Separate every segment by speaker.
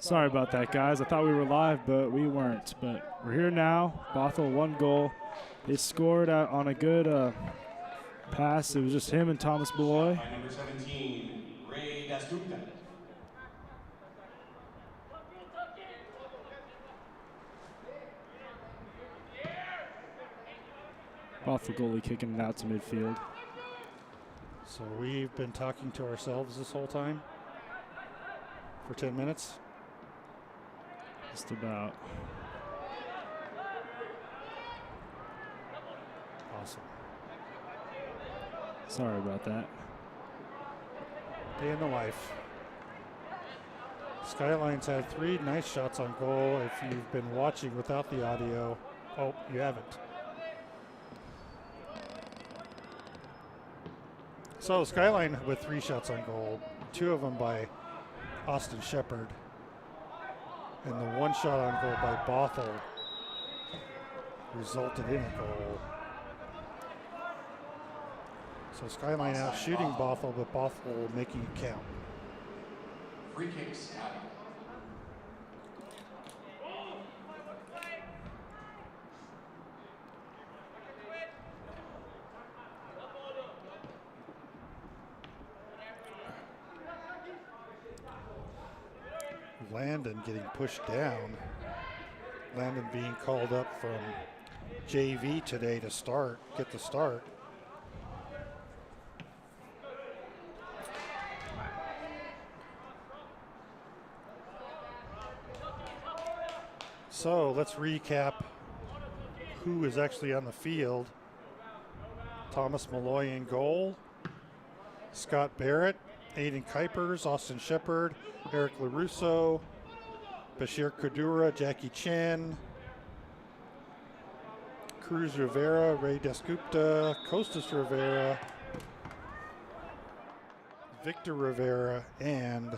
Speaker 1: Sorry about that, guys. I thought we were live, but we weren't. But we're here now. Bothell, 1 goal. They scored on a good pass. It was just him and Thomas Malloy.
Speaker 2: By number 17, Ray Dasgupta.
Speaker 1: Bothell goalie kicking it out to midfield.
Speaker 3: So we've been talking to ourselves this whole time for 10 minutes.
Speaker 1: Just about.
Speaker 3: Awesome.
Speaker 1: Sorry about that.
Speaker 3: Day in the life. Skyline's had 3 nice shots on goal. If you've been watching without the audio, oh, you haven't. So Skyline with 3 shots on goal, 2 of them by Austin Shepard, and the 1 shot on goal by Bothell resulted in a goal. So Skyline out shooting Bothell, but Bothell making it count.
Speaker 2: Free kick, Scott.
Speaker 3: Landon getting pushed down. Landon being called up from JV today to get the start. So let's recap who is actually on the field. Thomas Malloy in goal. Scott Barrett, Aiden Kuipers, Austin Shepard, Eric LaRusso, Bashir Kadura, Jackie Chen, Cruz Rivera, Ray Dasgupta, Costas Rivera, Victor Rivera, and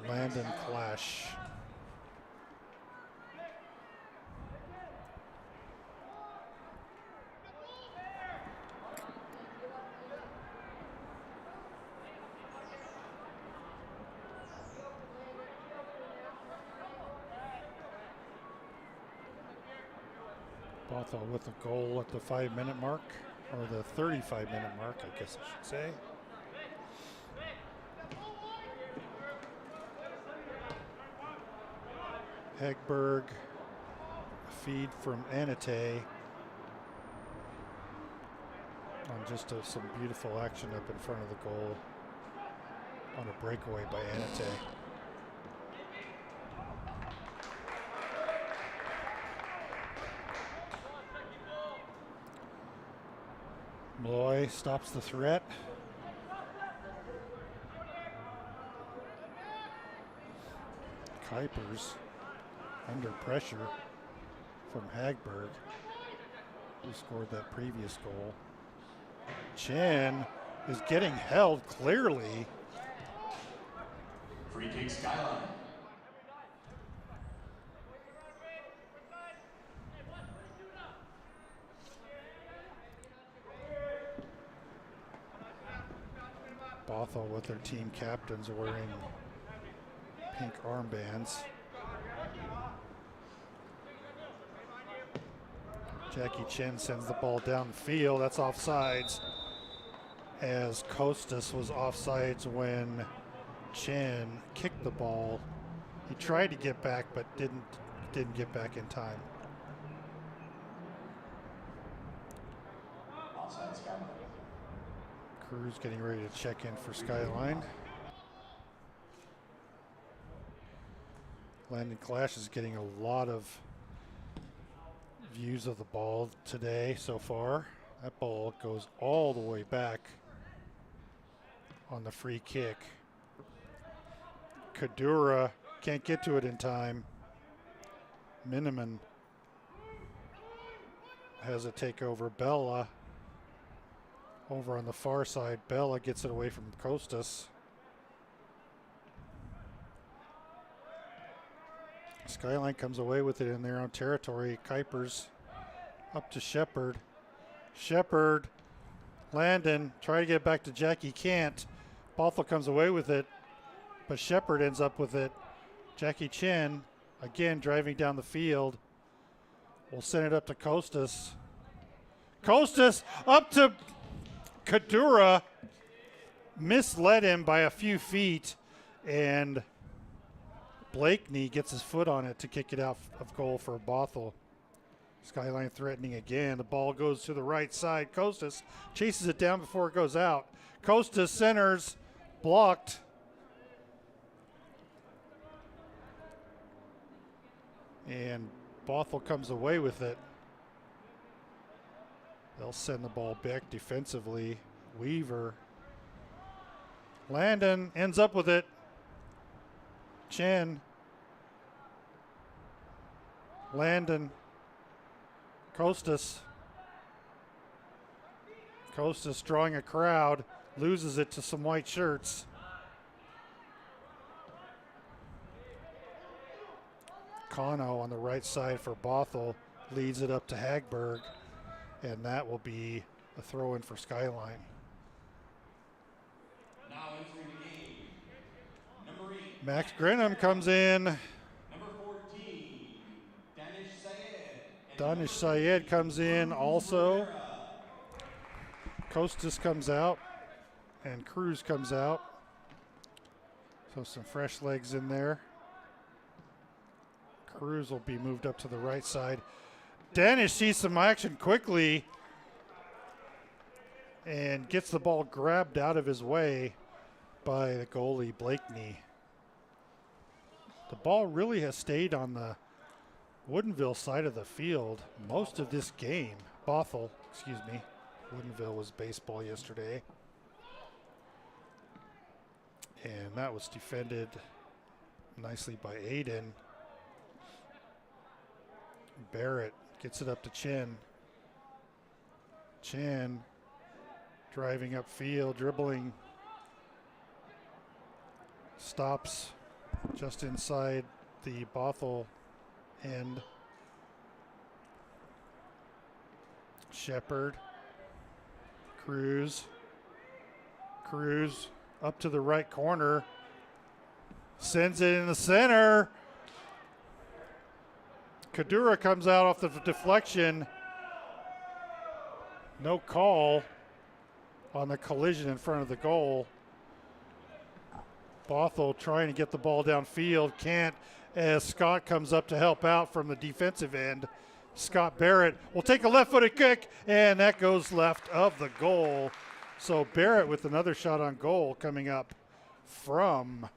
Speaker 3: Landon Clash. Bothell with a goal at the 5-minute mark, or the 35-minute mark, I guess I should say. Hagberg, feed from Anate on just some beautiful action up in front of the goal on a breakaway by Anate. Malloy stops the threat. Kuipers under pressure from Hagberg, who scored that previous goal. Chen is getting held clearly.
Speaker 2: Free kick, Skyline.
Speaker 3: Bothell with their team captains wearing pink armbands. Jackie Chen sends the ball downfield. That's offsides, as Costas was offsides when Chen kicked the ball. He tried to get back, but didn't get back in time.
Speaker 2: Offside, Skyline.
Speaker 3: Cruz getting ready to check in for Skyline. Landon Clash is getting a lot of views of the ball today so far. That ball goes all the way back on the free kick. Kadura can't get to it in time. Miniman has a takeover. Bella over on the far side. Bella gets it away from Costas. Skyline comes away with it in their own territory. Kuipers up to Shepard. Shepard, Landon, try to get back to Jackie, can't. Bothell comes away with it, but Shepard ends up with it. Jackie Chin, again driving down the field, will send it up to Costas. Costas up to Kadura. Misled him by a few feet, and Blakeney gets his foot on it to kick it out of goal for Bothell. Skyline threatening again. The ball goes to the right side. Costas chases it down before it goes out. Costas centers, blocked. And Bothell comes away with it. They'll send the ball back defensively. Weaver. Landon ends up with it. Chen. Landon. Costas. Costas drawing a crowd. Loses it to some white shirts. Kano on the right side for Bothell leads it up to Hagberg, and that will be a throw in for Skyline.
Speaker 2: Now entering the game, number 8.
Speaker 3: Max Grinham comes in.
Speaker 2: Number 14, Danish Syed.
Speaker 3: Danish Syed comes in also. Costas comes out, and Cruz comes out. So some fresh legs in there. Cruz will be moved up to the right side. Danish sees some action quickly and gets the ball grabbed out of his way by the goalie, Blakeney. The ball really has stayed on the Woodinville side of the field most of this game. Bothell, excuse me. Woodinville was baseball yesterday. And that was defended nicely by Aiden. Barrett gets it up to Chen. Chen driving upfield, dribbling. Stops just inside the Bothell end. Shepard. Cruz. Cruz up to the right corner. Sends it in the center. Kadura comes out off the deflection. No call on the collision in front of the goal. Bothell trying to get the ball downfield. Can't, as Scott comes up to help out from the defensive end. Scott Barrett will take a left-footed kick, and that goes left of the goal. So Barrett with another shot on goal coming up from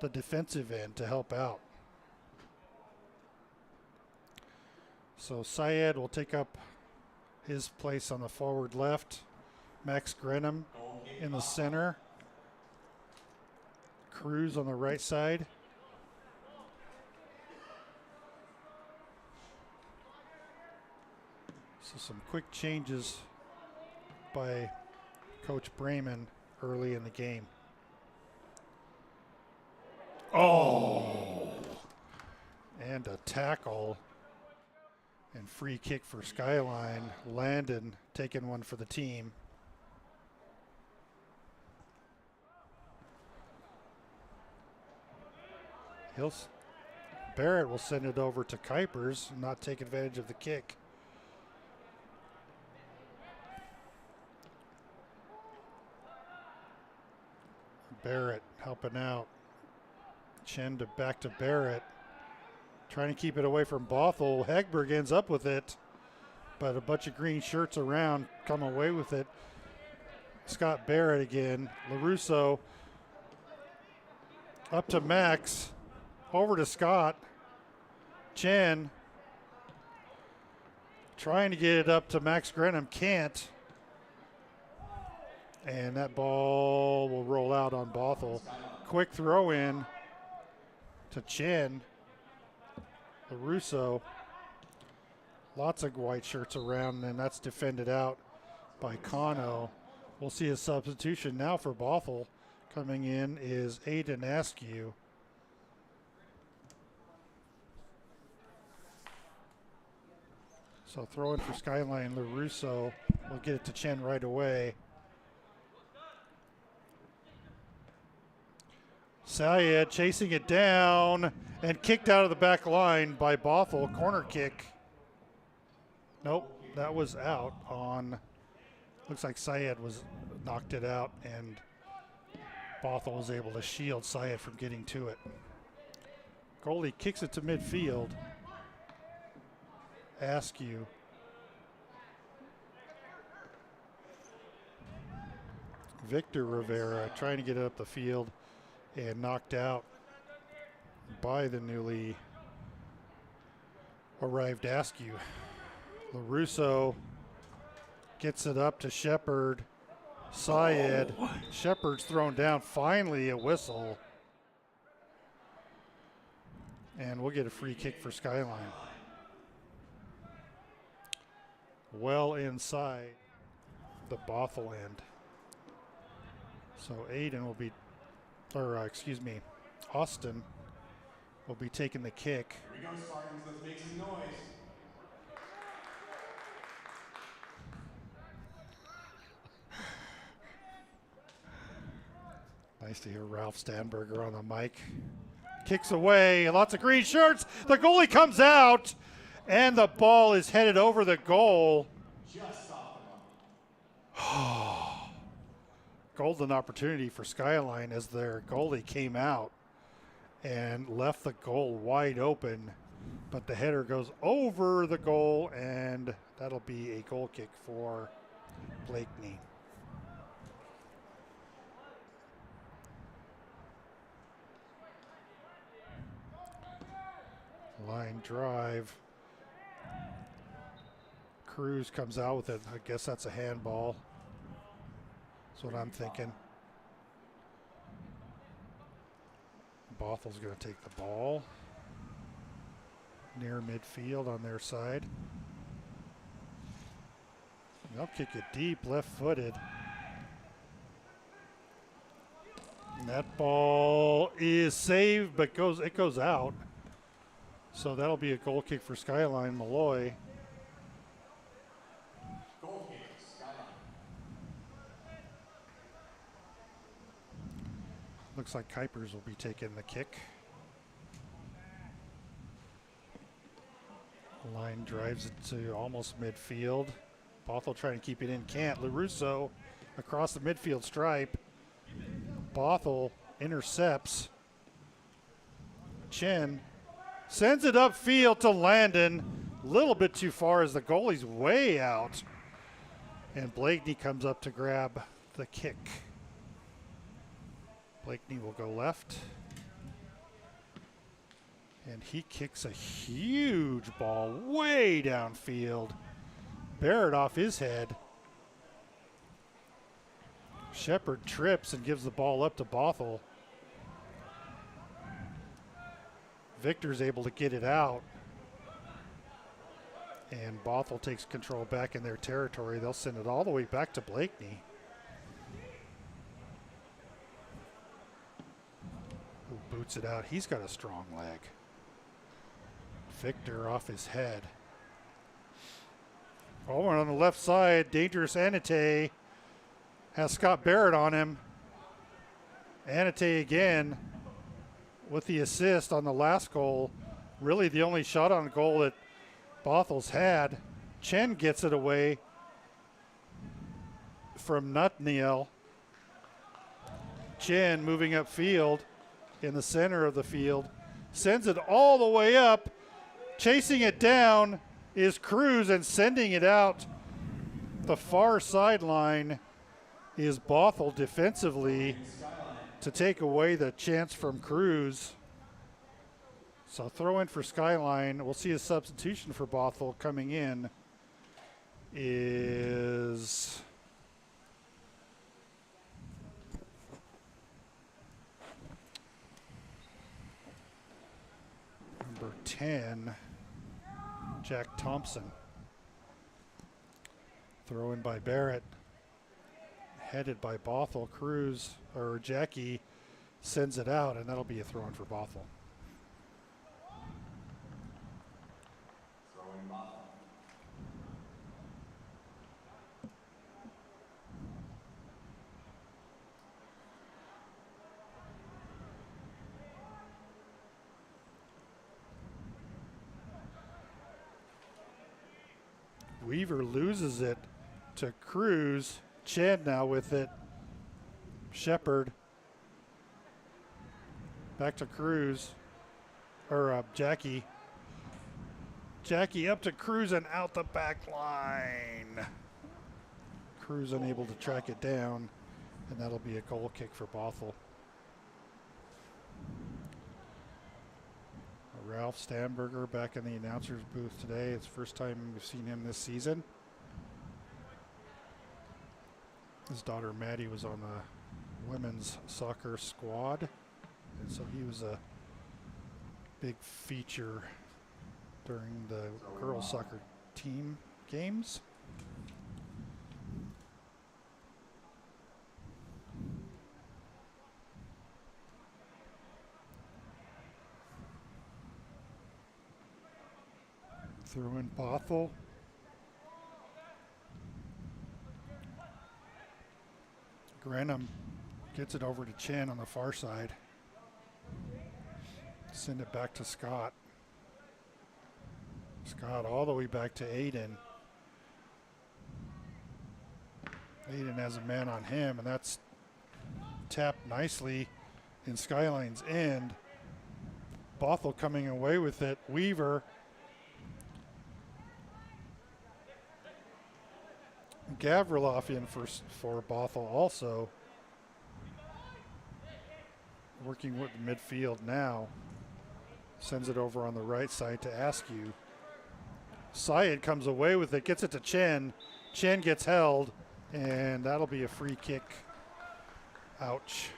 Speaker 3: the defensive end to help out. So Syed will take up his place on the forward left. Max Grenham in the center. Cruz on the right side. So some quick changes by Coach Brayman early in the game. Oh! And a tackle. And free kick for Skyline. Landon taking one for the team. Barrett will send it over to Kuipers and not take advantage of the kick. Barrett helping out. Chen to back to Barrett. Trying to keep it away from Bothell. Hagberg ends up with it, but a bunch of green shirts around come away with it. Scott Barrett again. LaRusso up to Max. Over to Scott. Chen trying to get it up to Max Grenham. Can't. And that ball will roll out on Bothell. Quick throw in to Chen. LaRusso. Lots of white shirts around, and that's defended out by Kano. We'll see a substitution now for Bothell. Coming in is Aiden Askew. So throw in for Skyline. LaRusso will get it to Chen right away. Sayed chasing it down and kicked out of the back line by Bothell. Corner kick. Nope, that was out on, looks like Sayed was knocked it out and Bothell was able to shield Sayed from getting to it. Goalie kicks it to midfield. Askew. Victor Rivera trying to get it up the field and knocked out by the newly arrived Askew. LaRusso gets it up to Shepard. Sayed. Oh. Shepard's thrown down. Finally a whistle. And we'll get a free kick for Skyline. Well inside the Bothell end. So Aiden will be, Austin will be taking the kick.
Speaker 2: Here we go, Spartans. Let's make some noise.
Speaker 3: Nice to hear Ralph Stanberger on the mic. Kicks away, lots of green shirts. The goalie comes out, and the ball is headed over the goal.
Speaker 2: Just off
Speaker 3: Golden opportunity for Skyline as their goalie came out and left the goal wide open, but the header goes over the goal, and that'll be a goal kick for Blakeney. Line drive. Cruz comes out with it. I guess that's a handball. That's what I'm thinking. Bothell's going to take the ball near midfield on their side. They'll kick it deep, left-footed. And that ball is saved, but it goes out. So that'll be a goal kick for Skyline. Malloy.
Speaker 2: goal kick, Skyline.
Speaker 3: Looks like Kuipers will be taking the kick. Line drives it to almost midfield. Bothell trying to keep it in, can't. LaRusso across the midfield stripe. Bothell intercepts. Chen sends it upfield to Landon. A little bit too far as the goalie's way out. And Blakeney comes up to grab the kick. Blakeney will go left. And he kicks a huge ball way downfield. Barrett off his head. Shepard trips and gives the ball up to Bothell. Victor's able to get it out. And Bothell takes control back in their territory. They'll send it all the way back to Blakeney, who boots it out. He's got a strong leg. Victor off his head. Oh, and on the left side, dangerous Anate has Scott Barrett on him. Anate again with the assist on the last goal. Really the only shot on goal that Bothell's had. Chen gets it away from Nutniel. Chen moving upfield in the center of the field. Sends it all the way up. Chasing it down is Cruz, and sending it out the far sideline is Bothell defensively to take away the chance from Cruz. So throw in for Skyline. We'll see a substitution for Bothell coming in is number 10, Jack Thompson. Throw in by Barrett. Headed by Bothell. Cruz, or Jackie, sends it out, and that'll be a throw in for Bothell.
Speaker 2: Throw in Bothell.
Speaker 3: Weaver loses it to Cruz. Chen now with it. Shepard. Back to Cruz. Or Jackie. Jackie up to Cruz and out the back line. Cruz unable to track it down, and that'll be a goal kick for Bothell. Ralph Stamberger back in the announcer's booth today. It's the first time we've seen him this season. His daughter Maddie was on the women's soccer squad, and so he was a big feature during the girls soccer team games. Through in Bothell. Grenham gets it over to Chen on the far side. Send it back to Scott. Scott all the way back to Aiden. Aiden has a man on him, and that's tapped nicely in Skyline's end. Bothell coming away with it. Weaver. Gavriloff in for Bothell also. Working with the midfield now. Sends it over on the right side to Askew. Syed comes away with it, gets it to Chen. Chen gets held, and that'll be a free kick. Ouch.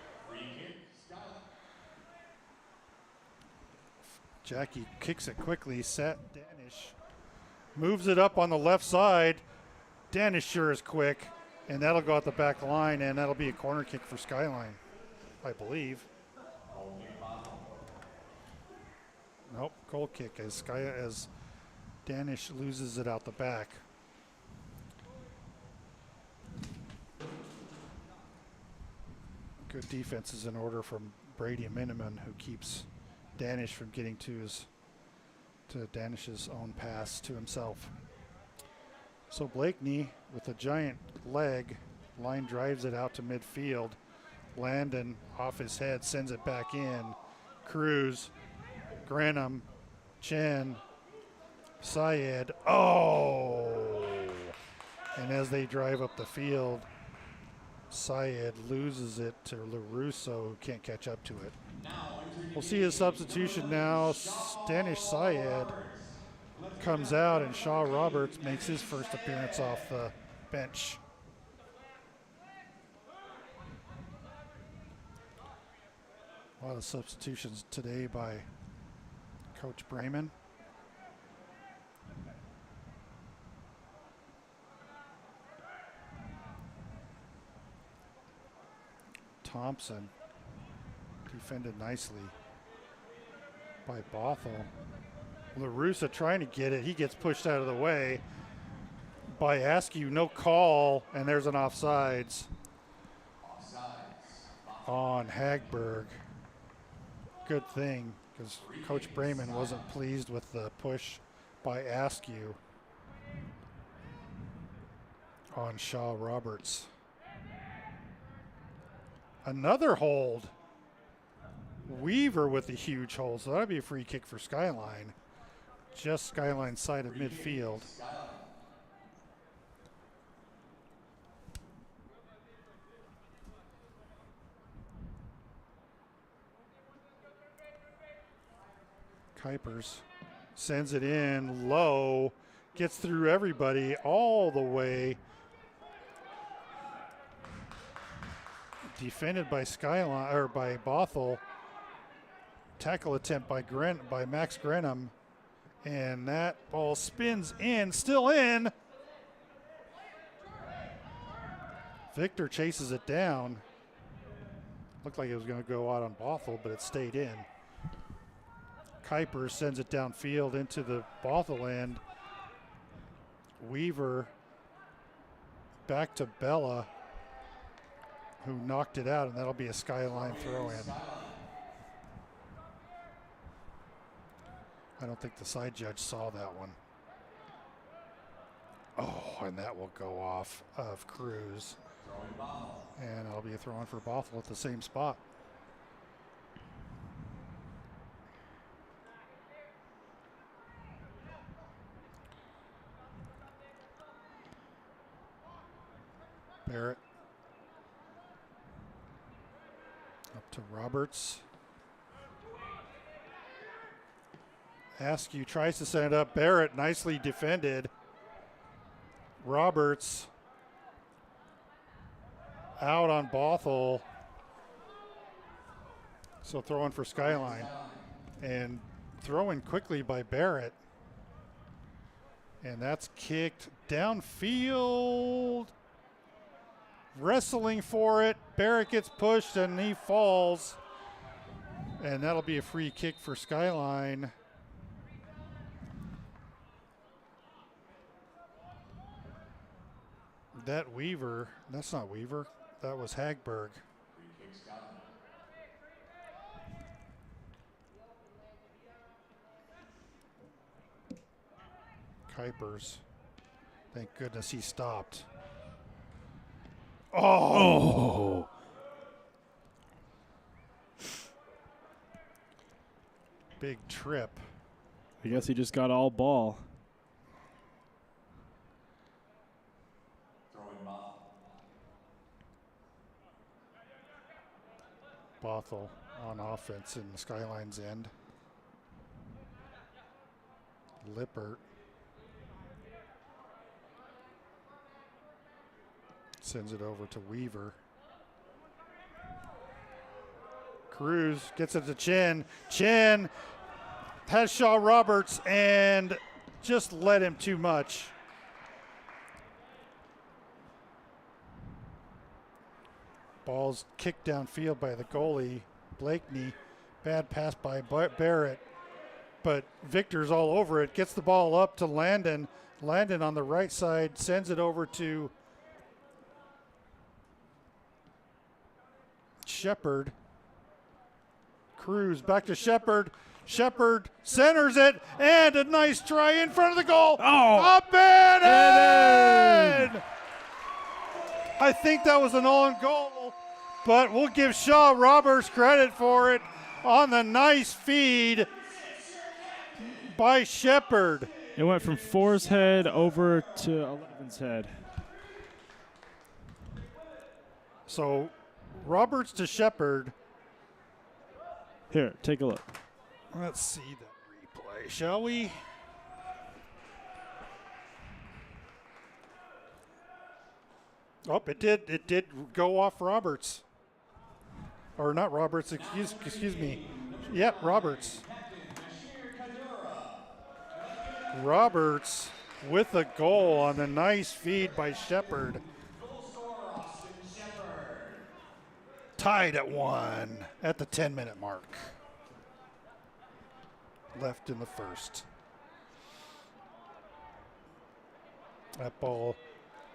Speaker 3: Jackie kicks it quickly. Danish moves it up on the left side. Danish sure is quick, and that'll go out the back line, and that'll be a corner kick for Skyline, I believe. Nope, goal kick as Danish loses it out the back. Good defense is in order from Brady Miniman, who keeps Danish from getting to Danish's own pass to himself. So Blakeney with a giant leg, line drives it out to midfield. Landon off his head sends it back in. Cruz, Grenham, Chen, Syed. Oh! And as they drive up the field, Syed loses it to LaRusso, who can't catch up to it. We'll see his substitution now. Danish Syed comes out, and Shaw Roberts makes his first appearance off the bench. A lot of substitutions today by Coach Brayman. Thompson defended nicely by Bothell. LaRussa trying to get it. He gets pushed out of the way by Askew. No call, and there's an offsides on Hagberg. Good thing, because Coach Brayman wasn't pleased with the push by Askew on Shaw Roberts. Another hold. Weaver with a huge hold, so that'd be a free kick for Skyline. Just Skyline side of midfield. Kuipers sends it in low, gets through everybody all the way. Defended by Skyline or by Bothell. Tackle attempt by Max Grenham, and that ball spins in, still in. Victor chases it down. Looked like it was going to go out on Bothell, but it stayed in. Kuiper sends it downfield into the Bothell end. Weaver back to Bella, who knocked it out, and that'll be a Skyline throw-in. I don't think the side judge saw that one. Oh, and that will go off of Cruz.
Speaker 2: Throwing Bothell.
Speaker 3: And I'll be throwing for Bothell at the same spot. Barrett. Up to Roberts. Askew tries to send it up. Barrett nicely defended. Roberts out on Bothell. So throwing for Skyline. And throwing quickly by Barrett. And that's kicked downfield. Wrestling for it. Barrett gets pushed and he falls. And that'll be a free kick for Skyline. That Weaver, that's not Weaver, that was Hagberg.
Speaker 2: Free kick Skyline.
Speaker 3: Kuipers. Thank goodness he stopped.
Speaker 1: Oh!
Speaker 3: Big trip.
Speaker 1: I guess he just got all ball.
Speaker 2: Throwing Bothell.
Speaker 3: Bothell on offense in the Skyline's end. Lippert. Sends it over to Weaver. Cruz gets it to Chin. Chin has Shaw Roberts and just led him too much. Ball's kicked downfield by the goalie, Blakeney. Bad pass by Barrett. But Victor's all over it. Gets the ball up to Landon. Landon on the right side sends it over to Shepard. Cruz back to Shepard. Shepard centers it, and a nice try in front of the goal.
Speaker 1: Oh!
Speaker 3: Up and in! I think that was an own goal, but we'll give Shaw Roberts credit for it on the nice feed by Shepard.
Speaker 1: It went from 4's head over to 11's head.
Speaker 3: So Roberts to Shepard.
Speaker 1: Here, take a look.
Speaker 3: Let's see the replay, shall we? Oh, it did go off Roberts. Or not Roberts, excuse me. Yep, Roberts. Roberts with a goal on a nice feed by Shepard. Tied at 1 at the 10-minute mark. Left in the first. That ball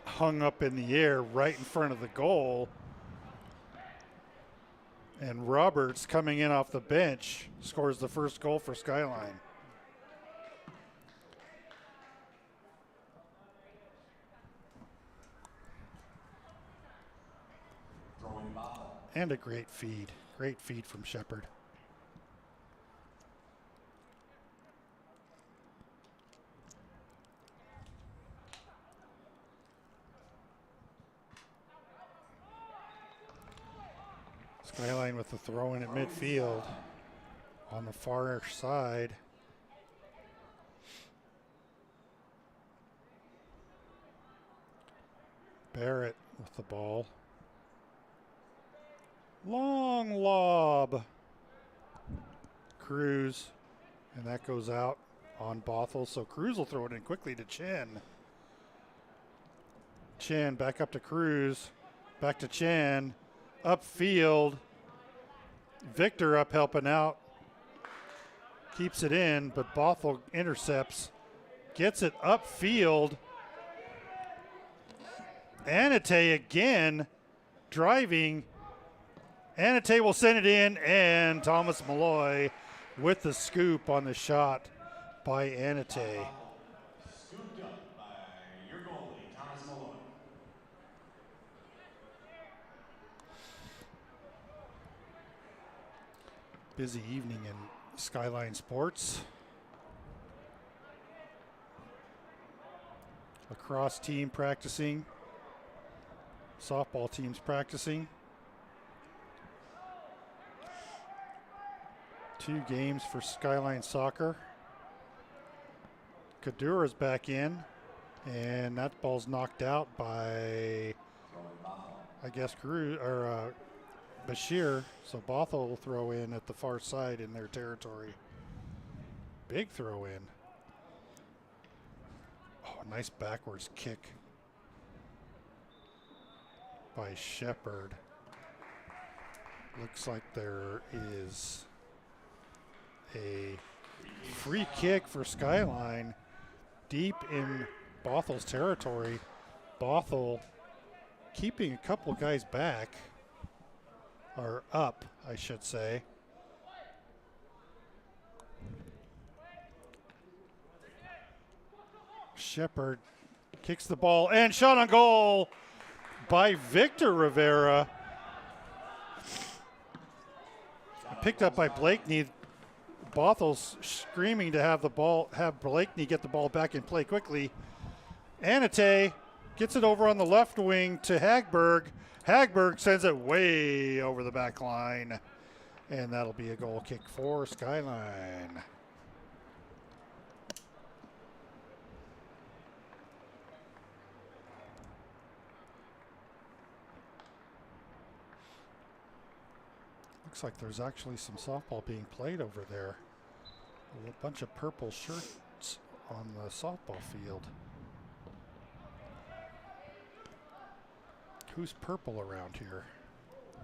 Speaker 3: hung up in the air right in front of the goal. And Roberts, coming in off the bench, scores the first goal for Skyline. And a great feed from Shepard. Skyline with the throw in at midfield on the far side. Barrett with the ball. Long lob. Cruz. And that goes out on Bothell. So Cruz will throw it in quickly to Chen. Chen back up to Cruz. Back to Chen. Upfield. Victor up helping out. Keeps it in, but Bothell intercepts. Gets it upfield. Anate again driving. Anate will send it in, and Thomas Malloy with the scoop on the shot by Anate.
Speaker 2: Scooped up by your goal.
Speaker 3: Busy evening in Skyline Sports. Lacrosse team practicing. Softball teams practicing. 2 games for Skyline Soccer. Kadura's back in, and that ball's knocked out by, I guess, Bashir. So Bothell will throw in at the far side in their territory. Big throw in. Oh, nice backwards kick by Shepard. Looks like there is a free kick for Skyline deep in Bothell's territory. Bothell keeping a couple guys back, or up, I should say. Shepard kicks the ball and shot on goal by Victor Rivera. Picked up by Blakeney. Bothell's screaming to have Blakeney get the ball back in play quickly. Anate gets it over on the left wing to Hagberg. Hagberg sends it way over the back line, and that'll be a goal kick for Skyline. Looks like there's actually some softball being played over there. A bunch of purple shirts on the softball field. Who's purple around here?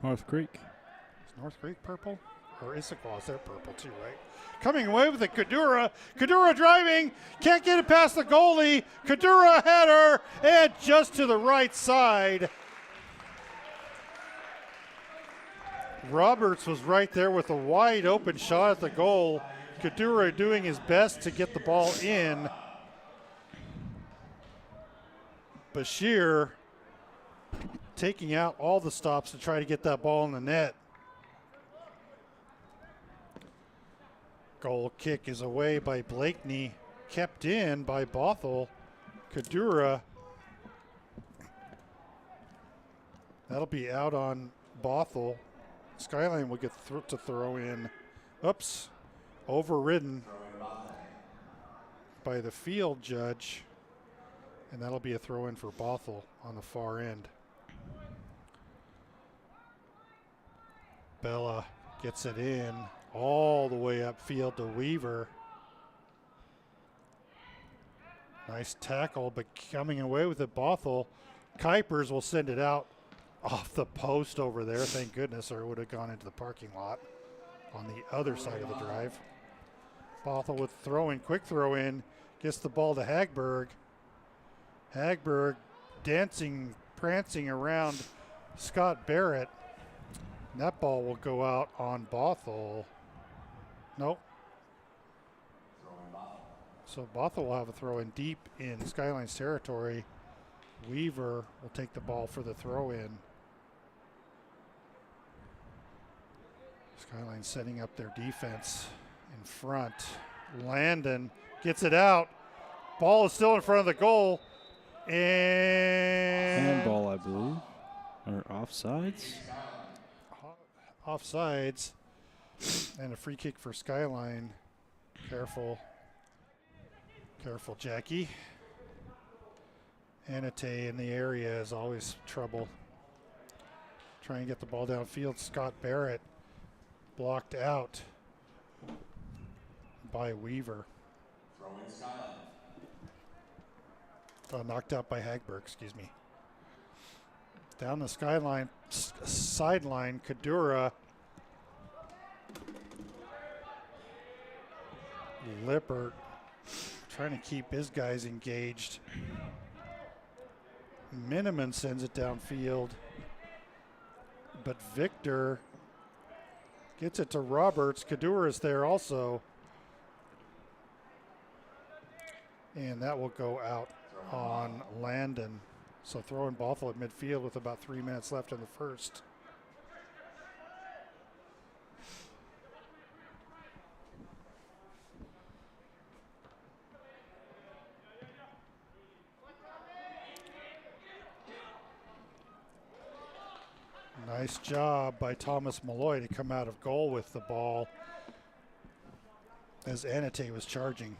Speaker 1: North Creek.
Speaker 3: Is North Creek purple? Or Issaquah's, they're purple too, right? Coming away with it, Kadura. Kadura driving, can't get it past the goalie. Kadura header, and just to the right side. Roberts was right there with a wide open shot at the goal. Kadura doing his best to get the ball in. Bashir taking out all the stops to try to get that ball in the net. Goal kick is away by Blakeney, kept in by Bothell. Kadura. That'll be out on Bothell. Skyline will get to throw in. Oops. Overridden by the field judge. And that'll be a throw in for Bothell on the far end. Bella gets it in all the way upfield to Weaver. Nice tackle, but coming away with it, Bothell. Kuipers will send it out off the post over there, thank goodness, or it would have gone into the parking lot on the other side of the drive. Bothell with quick throw in, gets the ball to Hagberg. Hagberg dancing, prancing around Scott Barrett. And that ball will go out on Bothell. Nope. So Bothell will have a throw in deep in Skyline's territory. Weaver will take the ball for the throw in. Skyline setting up their defense in front. Landon gets it out. Ball is still in front of the goal. And
Speaker 1: handball, I believe. Or offsides?
Speaker 3: Offsides. And a free kick for Skyline. Careful. Careful, Jackie. Anate in the area is always trouble. Trying to get the ball downfield. Scott Barrett blocked out by Weaver.
Speaker 2: Throwing Skyline.
Speaker 3: Knocked out by Hagberg, excuse me. Down the Skyline sideline, Kadura. Lippert trying to keep his guys engaged. Miniman sends it downfield, but Victor gets it to Roberts. Kadura is there also. And that will go out on Landon. So throwing Bothell at midfield with about 3 minutes left in the first. Nice job by Thomas Malloy to come out of goal with the ball as Anate was charging.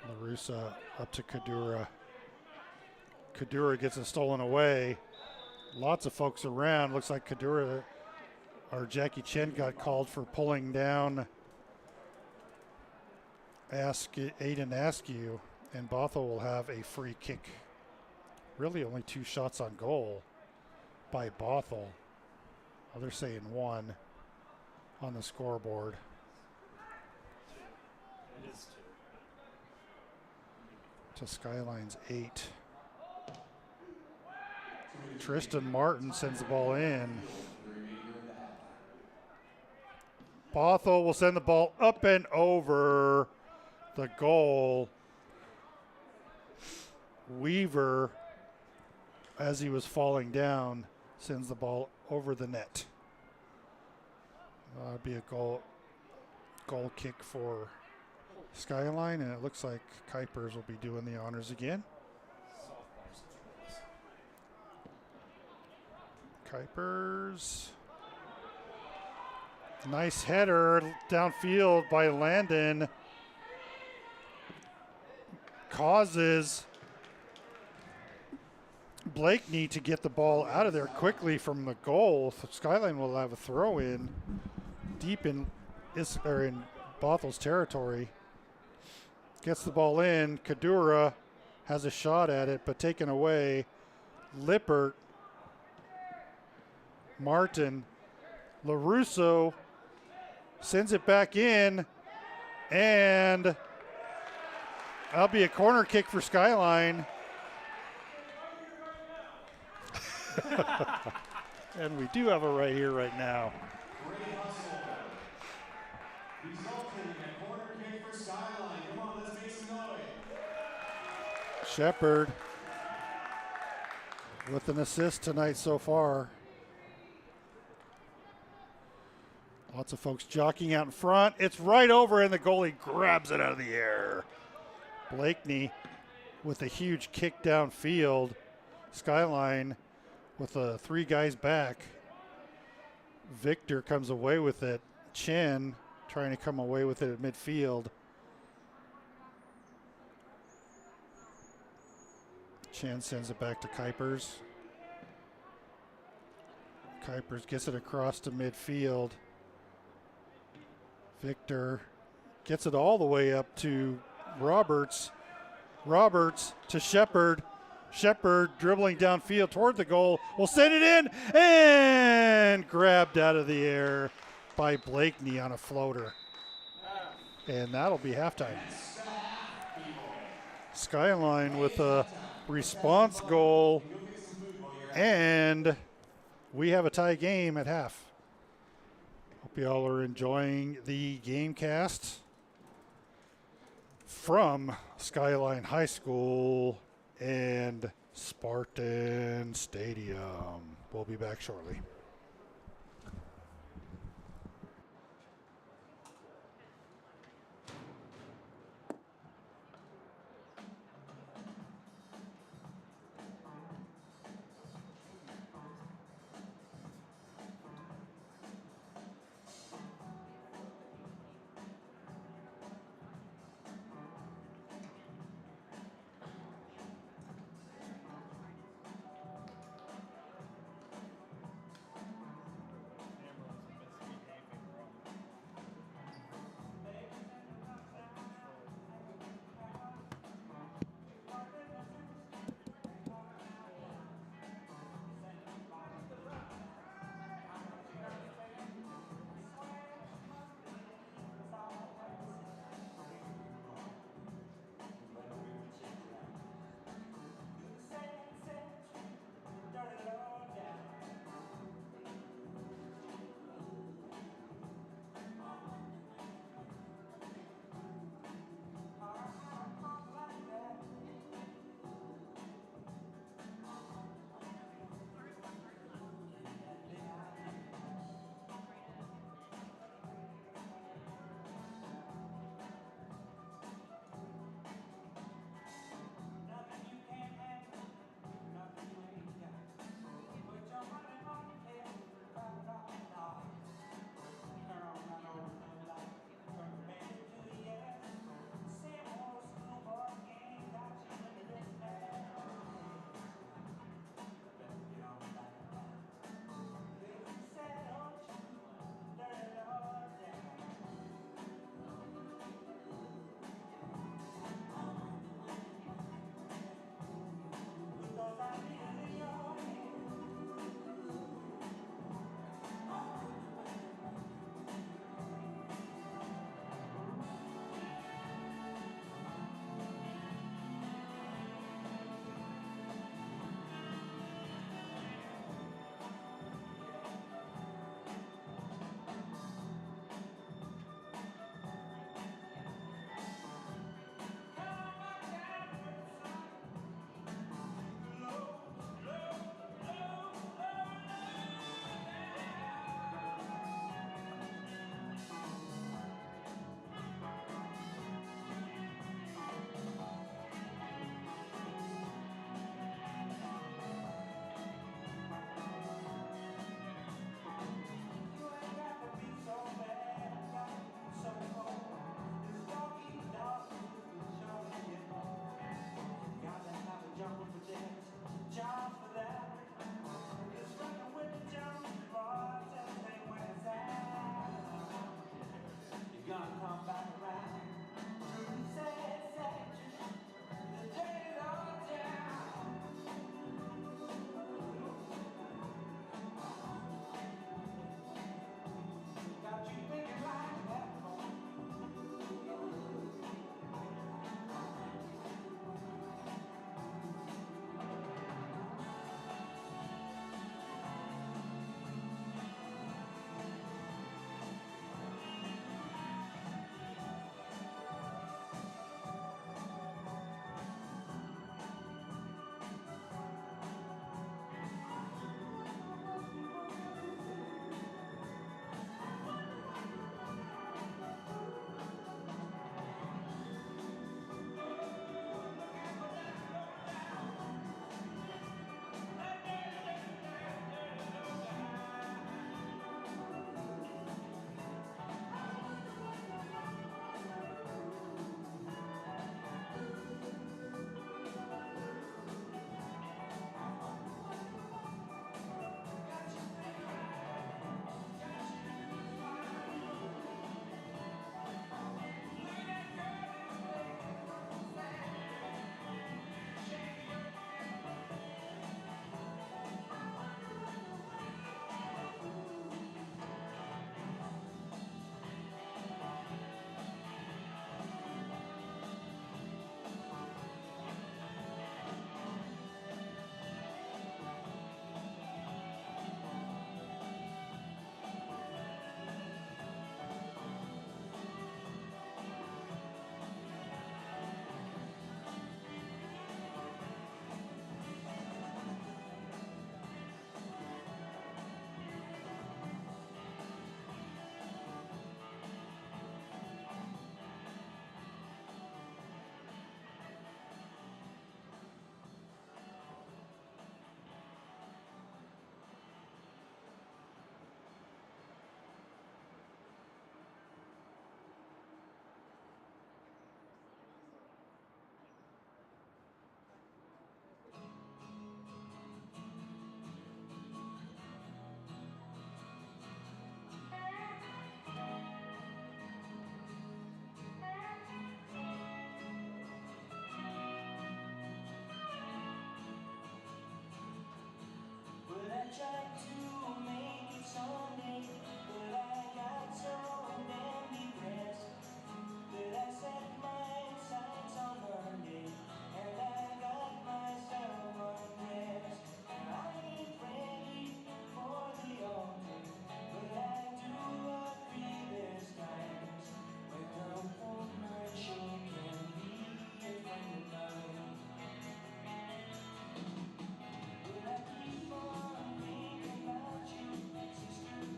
Speaker 3: LaRussa up to Kadura. Kadura gets it stolen away. Lots of folks around. Looks like Kadura or Jackie Chen got called for pulling down Aiden Askew, and Bothell will have a free kick. Really only 2 shots on goal by Bothell. They're saying 1 on the scoreboard.
Speaker 1: It is 2.
Speaker 3: To Skyline's 8. Tristan Martin sends the ball in. Bothell will send the ball up and over the goal. Weaver, as he was falling down, sends the ball over the net. That'll be a goal kick for Skyline, and it looks like Kuipers will be doing the honors again. Kuipers. Nice header downfield by Landon. Causes Blakeney to get the ball out of there quickly from the goal. So Skyline will have a throw in deep in Bothell's territory. Gets the ball in. Kadura has a shot at it, but taken away. Lippert, Martin, LaRusso sends it back in, and that'll be a corner kick for Skyline. And we do have it right here, right now.
Speaker 2: Great hustle. Resulting in a corner kick for Skyline. Come on, let's make some noise.
Speaker 3: Shepard with an assist tonight so far. Lots of folks jockeying out in front. It's right over, and the goalie grabs it out of the air. Blakeney with a huge kick downfield. Skyline with 3 guys back. Victor comes away with it. Chen trying to come away with it at midfield. Chen sends it back to Kuipers. Kuipers gets it across to midfield. Victor gets it all the way up to Roberts. Roberts to Shepard. Shepard dribbling downfield toward the goal. Will send it in and grabbed out of the air by Blakeney on a floater. And that'll be halftime. Skyline with a response goal, and we have a tie game at half. Hope you all are enjoying the game cast from Skyline High School and Spartan Stadium. We'll be back shortly.
Speaker 4: tried to make it someday, but I got so damn depressed that I set my sights on Monday, and I got myself undressed. I ain't ready for the altar, but I do agree there's times when a woman sure can be a friend of mine. But I keep on thinking about you, sister.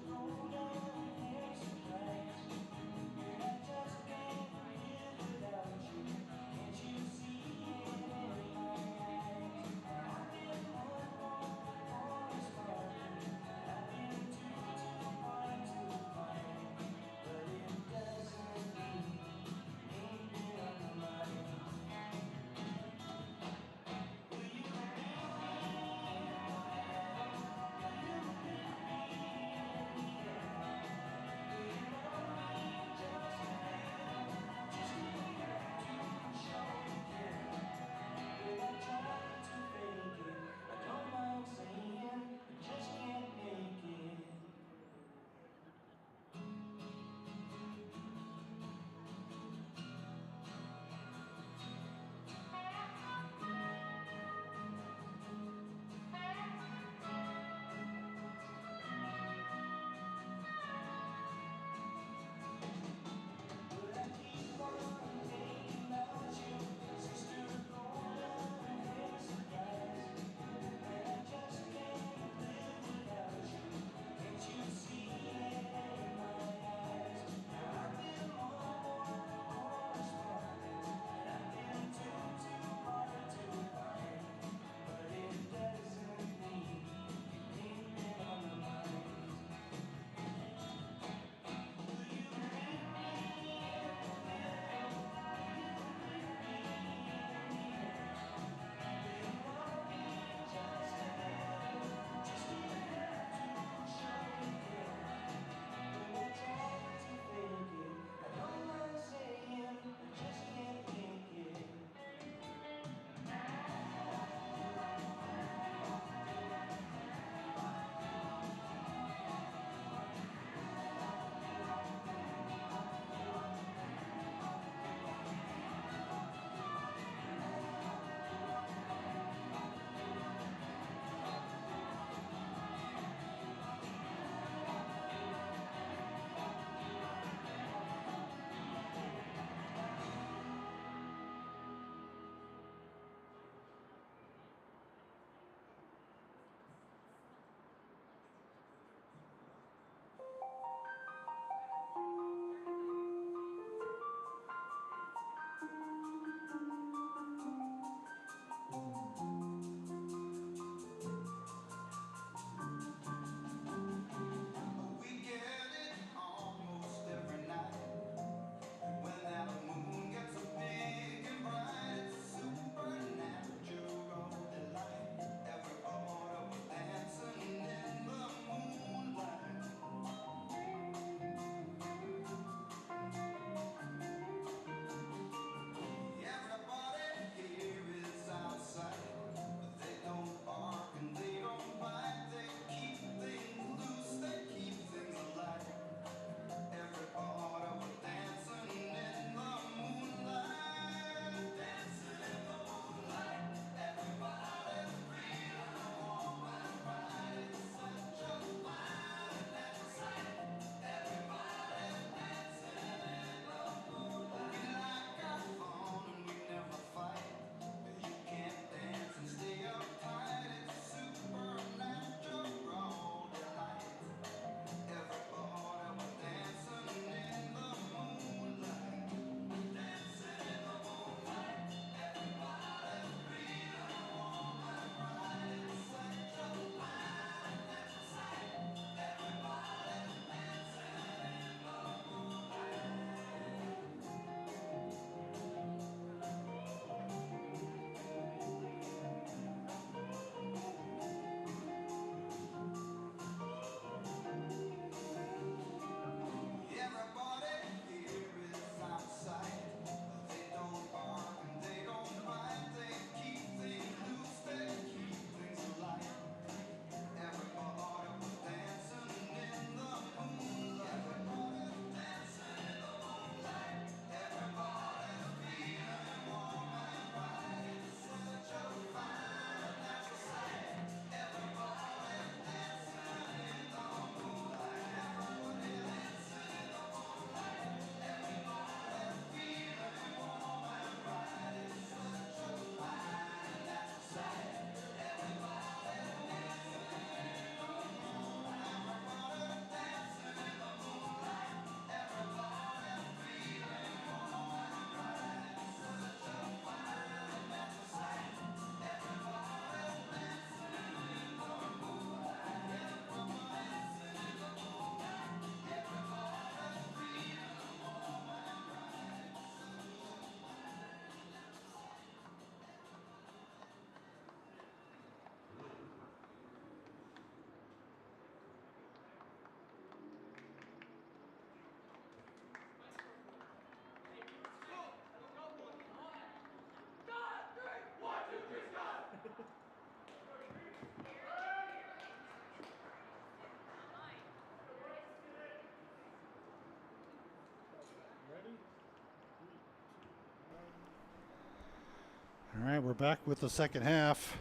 Speaker 3: All right, we're back with the second half.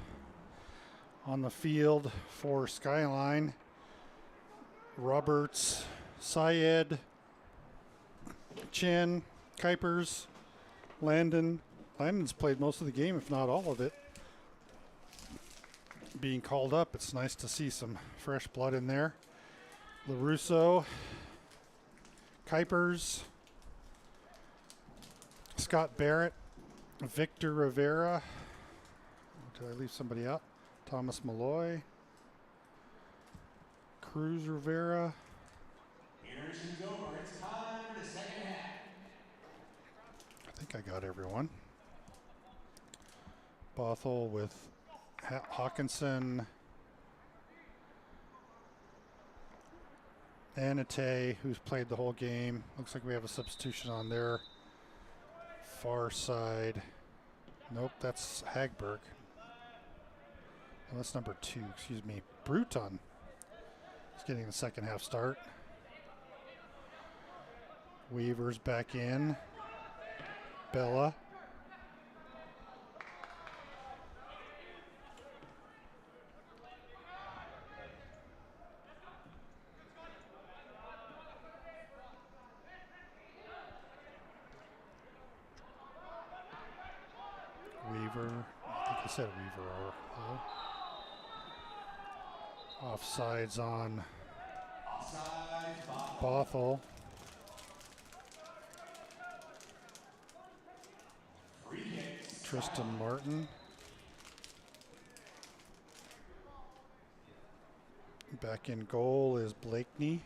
Speaker 3: On the field for Skyline, Roberts, Syed, Chen, Kuipers, Landon. Landon's played most of the game, if not all of it. Being called up, it's nice to see some fresh blood in there. LaRusso, Kuipers, Scott Barrett, Victor Rivera. Did I leave somebody out? Thomas Malloy, Cruz Rivera.
Speaker 2: Intermission's over. It's time for the second half.
Speaker 3: I think I got everyone. Bothell with Hawkinson, Anate, who's played the whole game. Looks like we have a substitution on their far side. Nope, that's Hagberg. Oh, that's number 2, excuse me. Bruton is getting the second half start. Weaver's back in. Bella. Weaver. I think I said Weaver. Hello. Offsides on Bothell. Tristan Martin. Back in goal is Blakeney.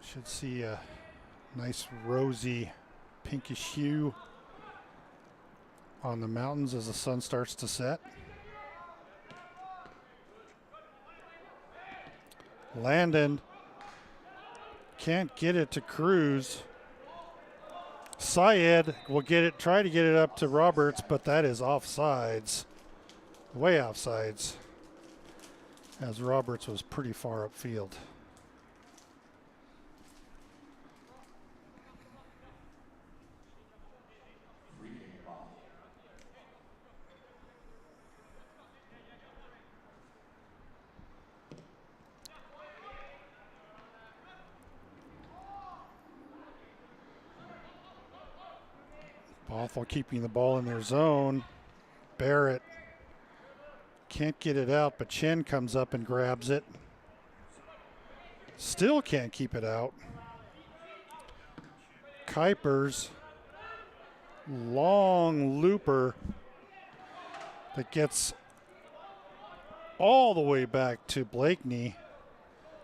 Speaker 3: Should see a nice rosy pinkish hue on the mountains as the sun starts to set. Landon can't get it to Cruz. Syed will try to get it up to Roberts, but that is offsides. Way offsides, as Roberts was pretty far upfield. Bothell keeping the ball in their zone. Barrett can't get it out, but Chen comes up and grabs it. Still can't keep it out. Kuipers, long looper that gets all the way back to Blakeney.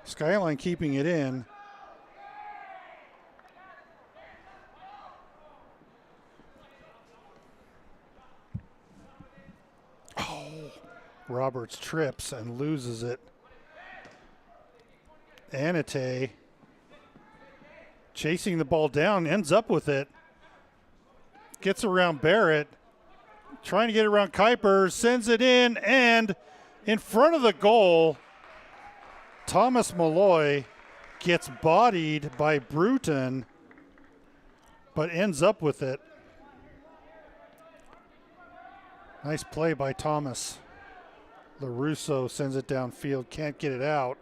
Speaker 3: Skyline keeping it in. Roberts trips and loses it. Anate chasing the ball down, ends up with it. Gets around Barrett, trying to get around Kuipers, sends it in front of the goal, Thomas Malloy gets bodied by Bruton, but ends up with it. Nice play by Thomas. LaRusso sends it downfield, can't get it out.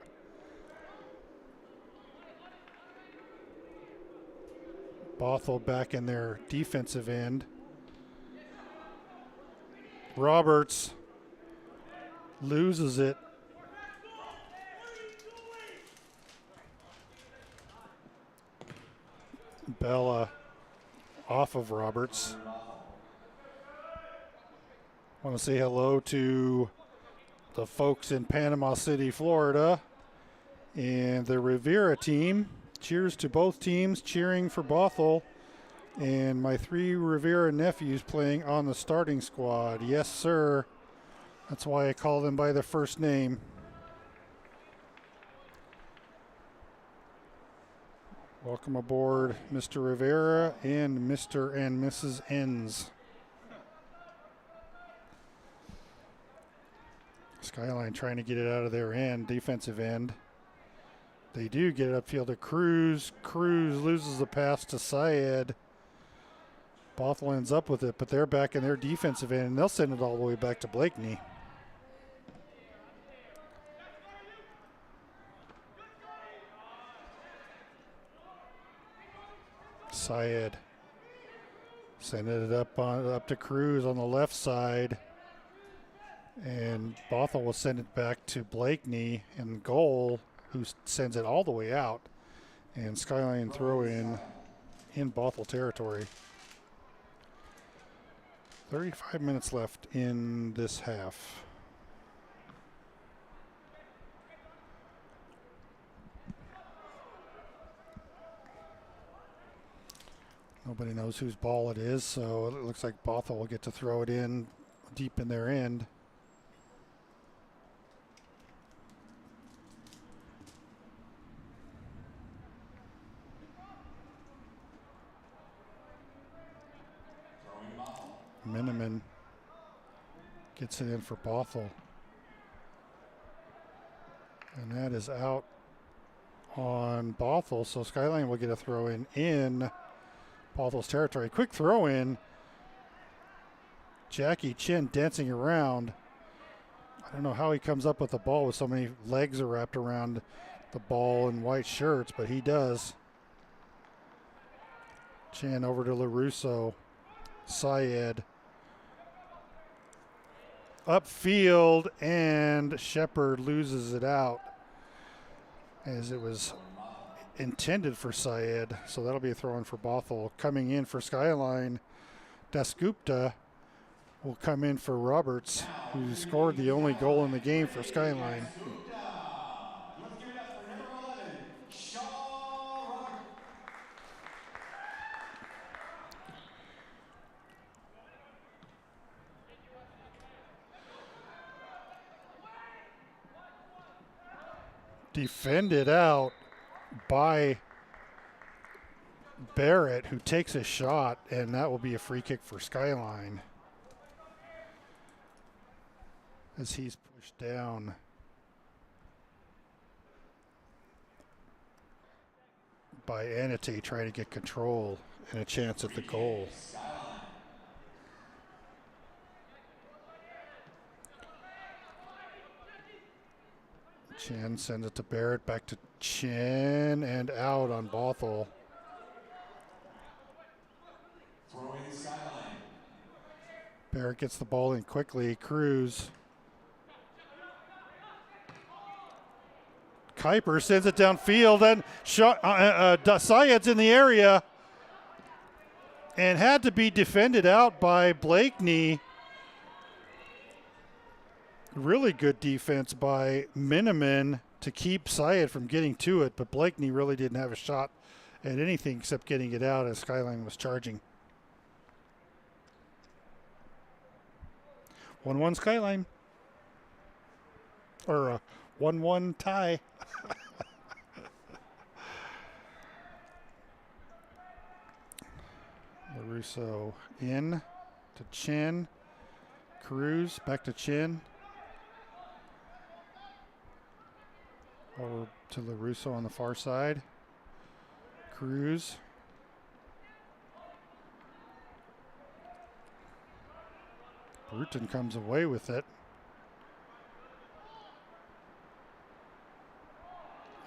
Speaker 3: Bothell back in their defensive end. Roberts loses it. Bella off of Roberts. Want to say hello to the folks in Panama City, Florida, and the Rivera team. Cheers to both teams cheering for Bothell, and my 3 Rivera nephews playing on the starting squad. Yes, sir. That's why I call them by their first name. Welcome aboard, Mr. Rivera and Mr. and Mrs. Enns. Skyline trying to get it out of their end, defensive end. They do get it upfield to Cruz. Cruz loses the pass to Syed. Bothell ends up with it, but they're back in their defensive end, and they'll send it all the way back to Blakeney. Syed sending it up to Cruz on the left side, and Bothell will send it back to Blakeney in goal, who sends it all the way out, and Skyline throw in Bothell territory. 35 minutes left in this half. Nobody knows whose ball it is, so it looks like Bothell will get to throw it in deep in their end. Miniman gets it in for Bothell. And that is out on Bothell, so Skyline will get a throw in Bothell's territory. Quick throw in. Jackie Chin dancing around. I don't know how he comes up with the ball with so many legs are wrapped around the ball in white shirts, but he does. Chin over to LaRusso. Syed. Upfield, and Shepard loses it out as it was intended for Syed, so that'll be a throw in for Bothell. Coming in for Skyline, Dasgupta will come in for Roberts, who scored the only goal in the game for Skyline. Defended out by Barrett, who takes a shot, and that will be a free kick for Skyline as he's pushed down by Anate, trying to get control and a chance at the goal. Chin sends it to Barrett, back to Chin, and out on Bothell. Barrett gets the ball in quickly. Cruz. Kuiper sends it downfield, and Syed's in the area and had to be defended out by Blakeney. Really good defense by Miniman to keep Syed from getting to it, but Blakeney really didn't have a shot at anything except getting it out as Skyline was charging. 1-1 Skyline. Or a 1-1 tie. LaRusso in to Chin. Cruz back to Chin. Over to LaRusso on the far side. Cruz. Bruton comes away with it.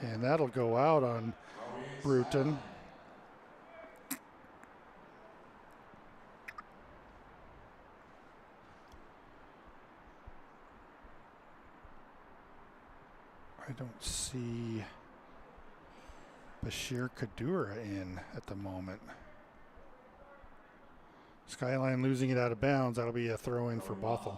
Speaker 3: And that'll go out on Bruton. I don't see Bashir Kadura in at the moment. Skyline losing it out of bounds. That'll be a throw in for Bothell.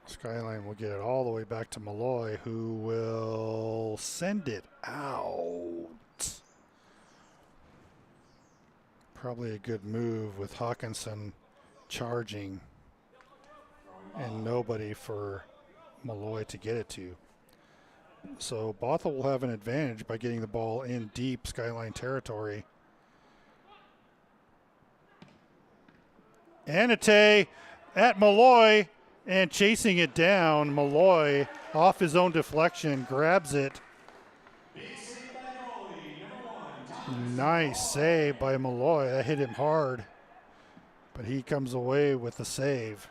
Speaker 3: Skyline will get it all the way back to Malloy, who will send it out. Probably a good move with Hawkinson charging and nobody for Malloy to get it to. So Bothell will have an advantage by getting the ball in deep Skyline territory. Anate at Malloy. And chasing it down, Malloy off his own deflection, grabs it. Nice save by Malloy. That hit him hard, but he comes away with the save.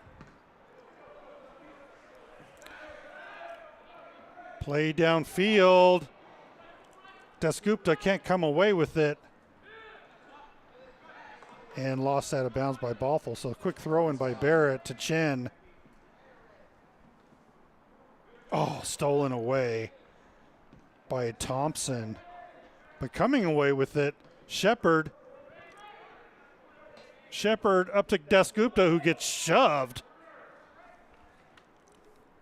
Speaker 3: Play downfield. Dasgupta can't come away with it. And lost out of bounds by Bothell. So quick throw in by Barrett to Chen. Oh, stolen away by Thompson. But coming away with it, Shepard. Shepard up to Dasgupta, who gets shoved.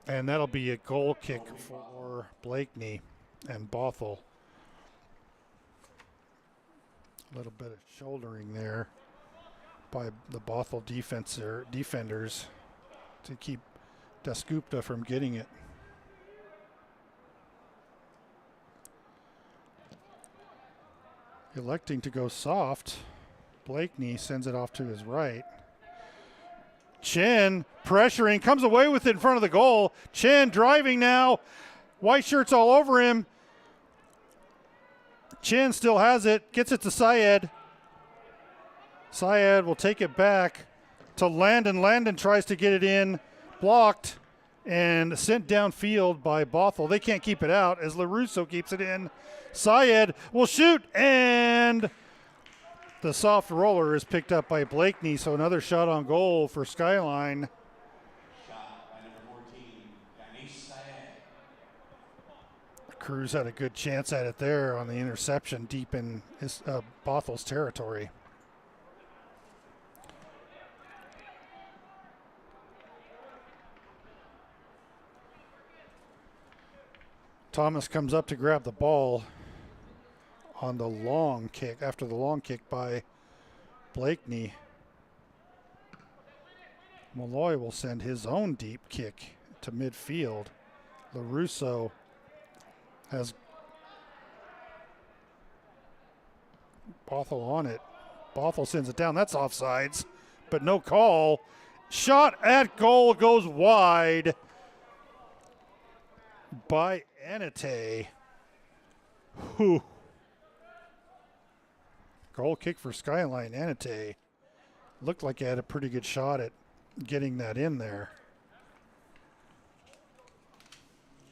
Speaker 3: And that'll be a goal kick for Blakeney and Bothell. A little bit of shouldering there by the Bothell defenders to keep Dasgupta from getting it. Electing to go soft. Blakeney sends it off to his right. Chen pressuring, comes away with it in front of the goal. Chen driving now. White shirts all over him. Chen still has it, gets it to Syed. Syed will take it back to Landon. Landon tries to get it in, blocked, and sent downfield by Bothell. They can't keep it out as LaRusso keeps it in. Syed will shoot, and the soft roller is picked up by Blakeney, so another shot on goal for Skyline.
Speaker 2: Shot by number 14, Ganesh Syed.
Speaker 3: Cruz had a good chance at it there on the interception deep in his, Bothell's territory. Thomas comes up to grab the ball on the long kick, after the long kick by Blakeney. Malloy will send his own deep kick to midfield. LaRusso has Bothell on it. Bothell sends it down. That's offsides, but no call. Shot at goal goes wide by Anate. Whew. Goal kick for Skyline. Anate looked like he had a pretty good shot at getting that in there.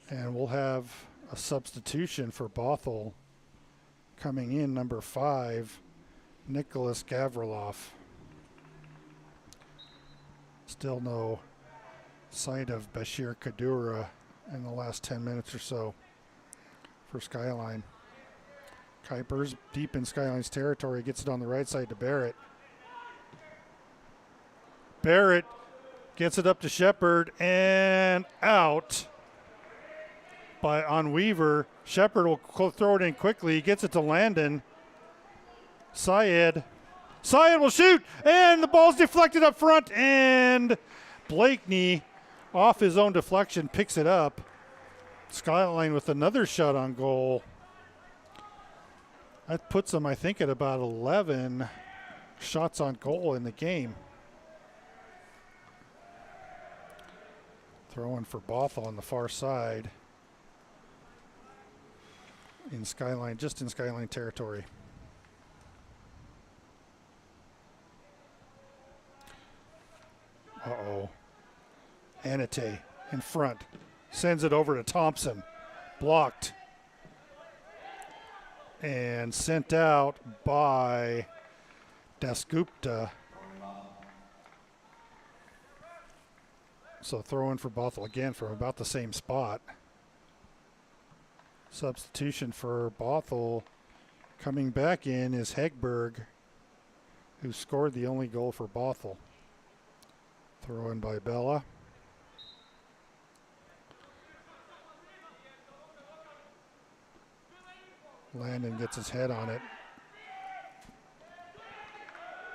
Speaker 3: And we'll have a substitution for Bothell coming in, number 5, Nicholas Gavriloff. Still no sight of Bashir Kadura in the last 10 minutes or so for Skyline. Kuipers deep in Skyline's territory, gets it on the right side to Barrett. Barrett gets it up to Shepard and out on Weaver. Shepard will throw it in quickly. He gets it to Landon. Syed will shoot, and the ball's deflected up front, and Blakeney, off his own deflection, picks it up. Skyline with another shot on goal. That puts them, I think, at about 11 shots on goal in the game. Throwing for Bothell on the far side. In Skyline, just in Skyline territory. Uh-oh. Anate in front. Sends it over to Thompson. Blocked. And sent out by Dasgupta. So throw in for Bothell again from about the same spot. Substitution for Bothell coming back in is Hegberg, who scored the only goal for Bothell. Throw in by Bella. Landon gets his head on it.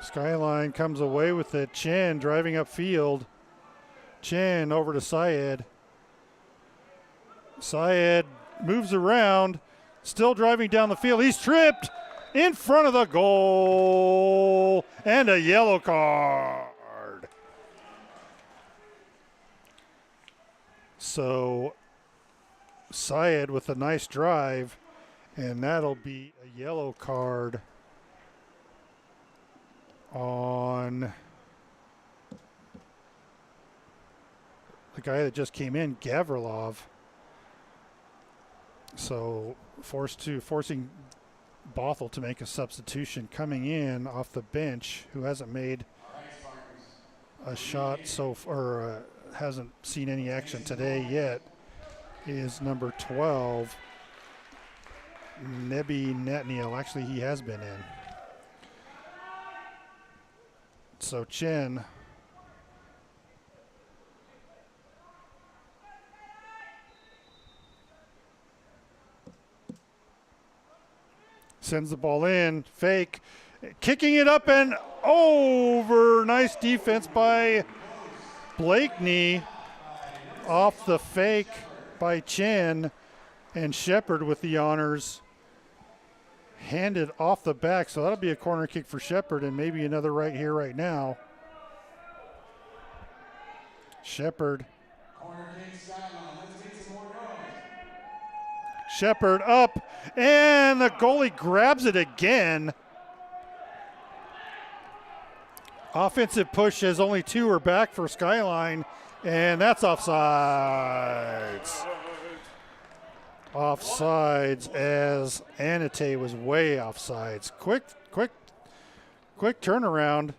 Speaker 3: Skyline comes away with it. Chen driving upfield. Chen over to Syed. Syed moves around, still driving down the field. He's tripped in front of the goal, and a yellow card. So Syed with a nice drive, and that'll be a yellow card on the guy that just came in, Gavrilov. So forcing Bothell to make a substitution coming in off the bench, who hasn't made a shot so far, hasn't seen any action today yet, is number 12, Nebi Natniel. Actually, he has been in. So Chen sends the ball in, fake, kicking it up and over. Nice defense by Blakeney off the fake by Chen, and Shepard with the honors. Handed off the back, so that'll be a corner kick for Shepard, and maybe another right here, right now. Shepard.
Speaker 2: Corner kick, Skyline. Let's make some more noise.
Speaker 3: Shepard up, and the goalie grabs it again. Offensive push as only 2 are back for Skyline, and that's offsides. Offsides, as Anate was way offsides. Quick turnaround.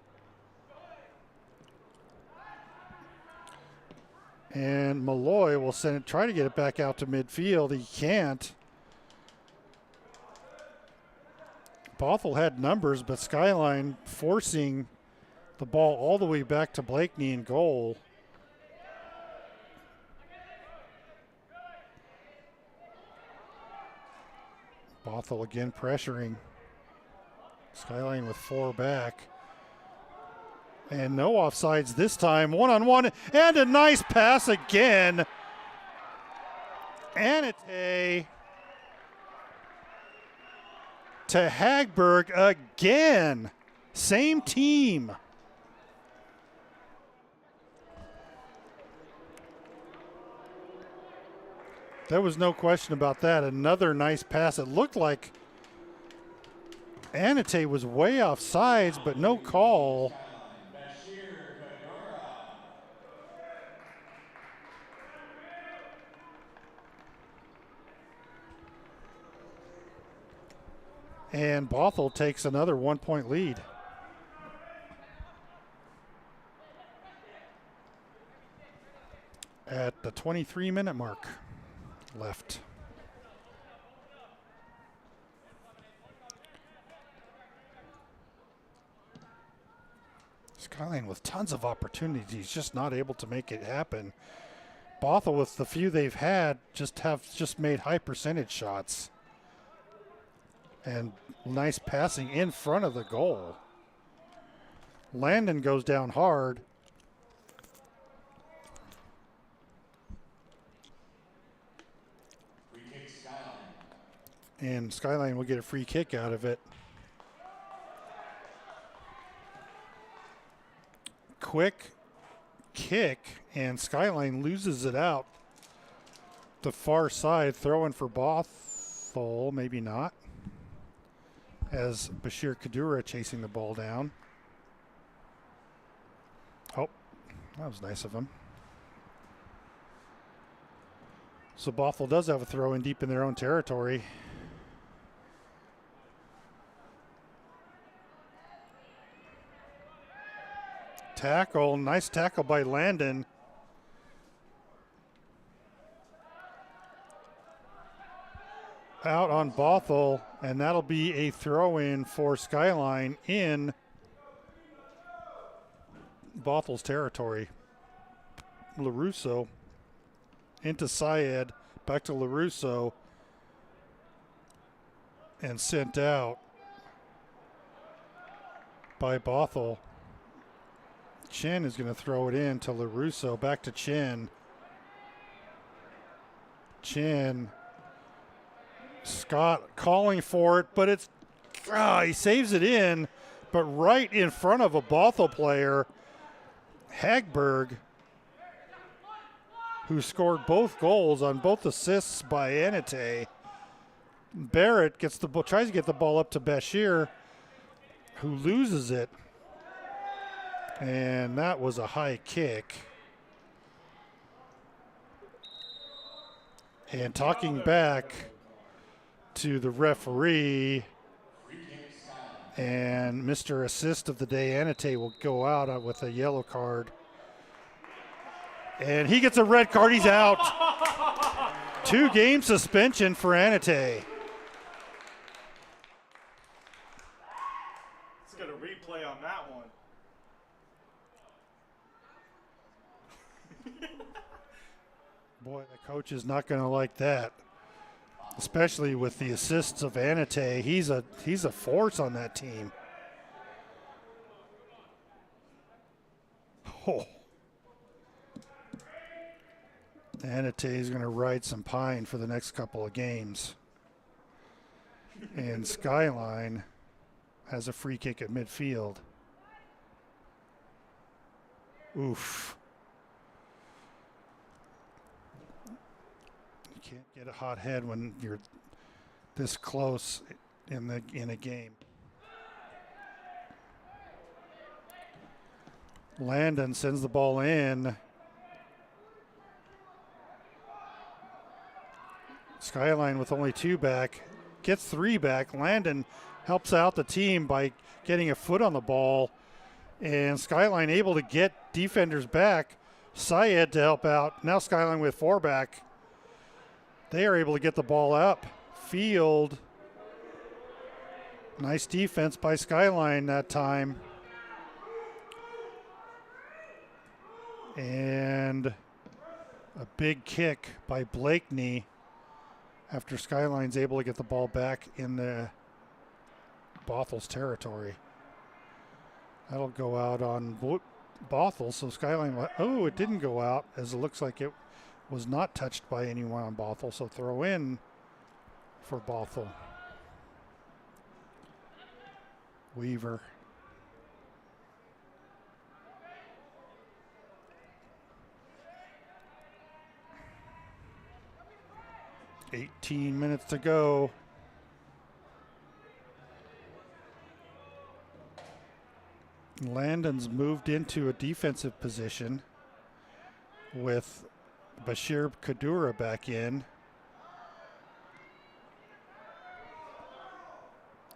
Speaker 3: And Malloy will send it, try to get it back out to midfield. He can't. Bothell had numbers, but Skyline forcing the ball all the way back to Blakeney in goal. Bothell again pressuring. Skyline with 4 back. And no offsides this time. 1-on-1 and a nice pass again. Anate to Hagberg again. Same team. There was no question about that. Another nice pass. It looked like Anate was way off sides, but no call. And Bothell takes another 1-point lead. At the 23-minute mark left. Skyline with tons of opportunities, just not able to make it happen. Bothell, with the few they've had, just made high percentage shots. And nice passing in front of the goal. Landon goes down hard.
Speaker 2: Free kick, Skyline.
Speaker 3: And Skyline will get a free kick out of it. Quick kick, and Skyline loses it out the far side. Throw-in for Bothell, maybe not, as Bashir Kadura chasing the ball down. Oh, that was nice of him. So Bothell does have a throw-in deep in their own territory. Tackle, nice tackle by Landon. Out on Bothell, and that'll be a throw-in for Skyline in Bothell's territory. LaRusso into Syed, back to LaRusso, and sent out by Bothell. Chen is going to throw it in to LaRusso, back to Chen. Chen, Scott calling for it, but it's, he saves it in, but right in front of a Bothell player, Hagberg, who scored both goals on both assists by Anate. Barrett gets the ball, tries to get the ball up to Bashir, who loses it. And that was a high kick. And talking back to the referee, and Mr. Assist of the day, Anate, will go out with a yellow card. And he gets a red card. He's out. 2-game suspension for Anate.
Speaker 1: Let's get a replay on that one.
Speaker 3: Boy, the coach is not going to like that, especially with the assists of Anate. He's a force on that team. Oh. Anate is going to ride some pine for the next couple of games. And Skyline has a free kick at midfield. Oof. You can't get a hot head when you're this close in a game. Landon sends the ball in. Skyline with only 2 back, gets 3 back. Landon helps out the team by getting a foot on the ball, and Skyline able to get defenders back. Syed to help out. Now Skyline with 4 back. They are able to get the ball up. Field. Nice defense by Skyline that time. And a big kick by Blakeney after Skyline's able to get the ball back in the Bothell's territory. That'll go out on Bothell, so Skyline, oh, it didn't go out, as it looks like it was not touched by anyone on Bothell, so throw in for Bothell. Weaver. $18 minutes to go. Landon's moved into a defensive position with Bashir Kadura back in.